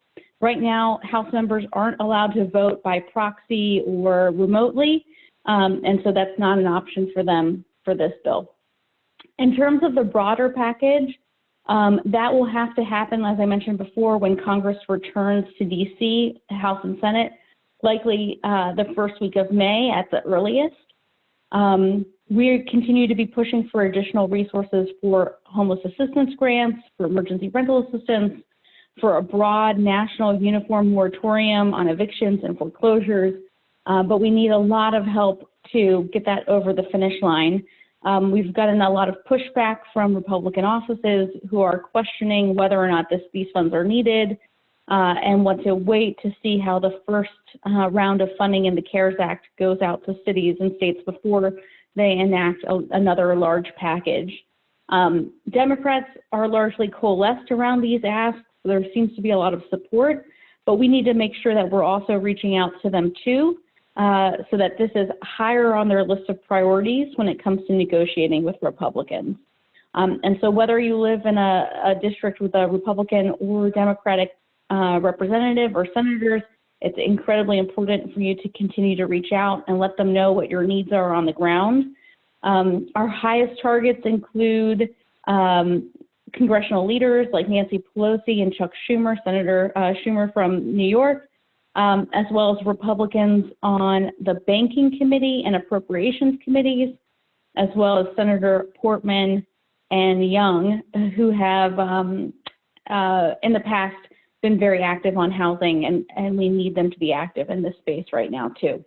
Speaker 12: Right now, House members aren't allowed to vote by proxy or remotely, and so that's not an option for them for this bill. In terms of the broader package, that will have to happen, as I mentioned before, when Congress returns to DC, House and Senate, likely the first week of May at the earliest. We continue to be pushing for additional resources for homeless assistance grants, for emergency rental assistance, for a broad national uniform moratorium on evictions and foreclosures, but we need a lot of help to get that over the finish line. We've gotten a lot of pushback from Republican offices who are questioning whether or not these funds are needed and want to wait to see how the first round of funding in the CARES Act goes out to cities and states before they enact another large package. Democrats are largely coalesced around these asks. There seems to be a lot of support, but we need to make sure that we're also reaching out to them too, so that this is higher on their list of priorities when it comes to negotiating with Republicans. And so whether you live in a district with a Republican or Democratic representative or senators, it's incredibly important for you to continue to reach out and let them know what your needs are on the ground. Our highest targets include congressional leaders like Nancy Pelosi and Chuck Schumer, Senator Schumer from New York, as well as Republicans on the Banking Committee and Appropriations Committees, as well as Senator Portman and Young, who have in the past been very active on housing, and we need them to be active in this space right now too.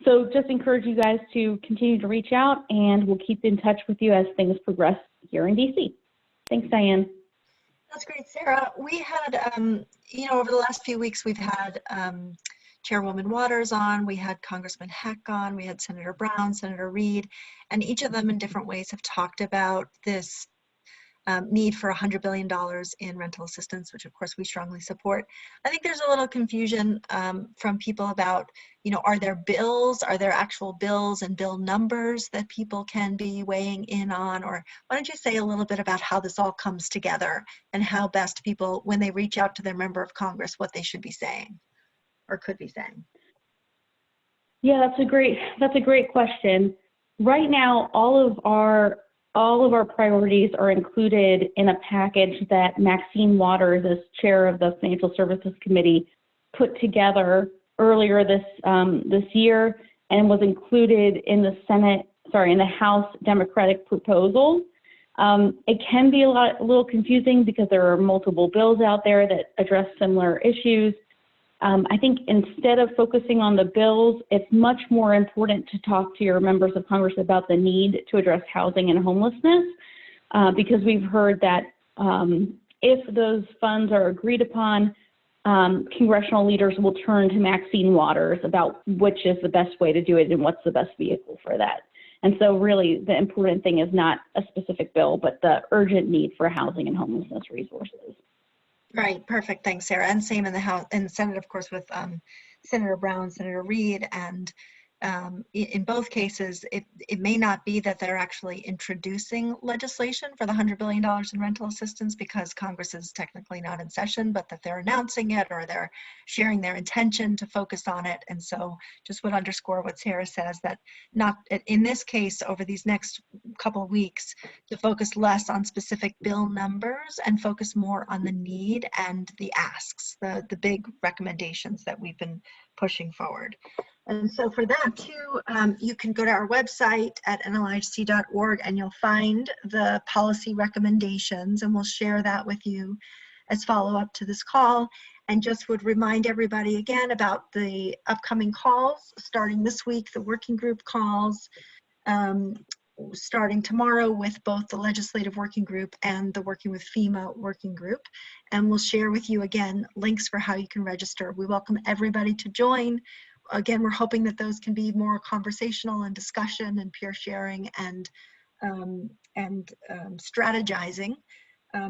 Speaker 12: So just encourage you guys to continue to reach out, and we'll keep in touch with you as things progress here in DC. Thanks, Diane.
Speaker 1: That's great, Sarah. We had, over the last few weeks, we've had Chairwoman Waters on, we had Congressman Heck on, we had Senator Brown, Senator Reed, and each of them in different ways have talked about this need for $100 billion in rental assistance, which of course we strongly support. I think there's a little confusion from people about, are there bills, are there actual bills and bill numbers that people can be weighing in on? Or why don't you say a little bit about how this all comes together and how best people, when they reach out to their member of Congress, what they should be saying or could be saying?
Speaker 12: Yeah, that's a great question. Right now, all of our priorities are included in a package that Maxine Waters, as chair of the Financial Services Committee, put together earlier this year and was included in the House Democratic proposal. It can be a little confusing because there are multiple bills out there that address similar issues. I think instead of focusing on the bills, it's much more important to talk to your members of Congress about the need to address housing and homelessness, because we've heard that If those funds are agreed upon, congressional leaders will turn to Maxine Waters about which is the best way to do it and what's the best vehicle for that. And so really the important thing is not a specific bill, but the urgent need for housing and homelessness resources.
Speaker 1: Right, perfect. Thanks, Sarah. And same in the House and the Senate, of course, with Senator Brown, Senator Reed, and in both cases, it may not be that they're actually introducing legislation for the $100 billion in rental assistance because Congress is technically not in session, but that they're announcing it or they're sharing their intention to focus on it. And so just would underscore what Sarah says, that not in this case over these next couple of weeks to focus less on specific bill numbers and focus more on the need and the asks, the big recommendations that we've been pushing forward. And so for that too, you can go to our website at nlhc.org and you'll find the policy recommendations, and we'll share that with you as follow-up to this call. And just would remind everybody again about the upcoming calls starting this week, the working group calls, starting tomorrow with both the legislative working group and the working with FEMA working group. And we'll share with you again links for how you can register. We welcome everybody to join. Again, we're hoping that those can be more conversational and discussion and peer sharing and strategizing.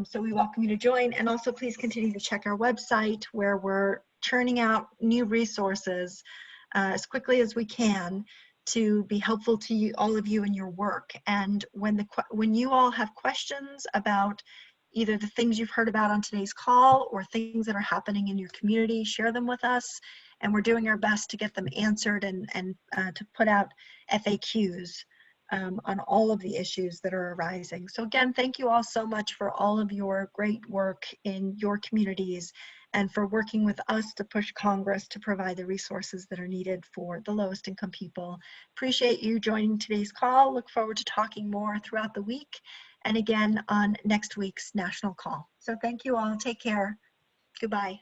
Speaker 1: So we welcome you to join, and also please continue to check our website where we're churning out new resources as quickly as we can to be helpful to you, all of you in your work. And when you all have questions about either the things you've heard about on today's call or things that are happening in your community, share them with us. And we're doing our best to get them answered and to put out FAQs on all of the issues that are arising. So again, thank you all so much for all of your great work in your communities and for working with us to push Congress to provide the resources that are needed for the lowest income people. Appreciate you joining today's call. Look forward to talking more throughout the week and again on next week's national call. So thank you all. Take care. Goodbye.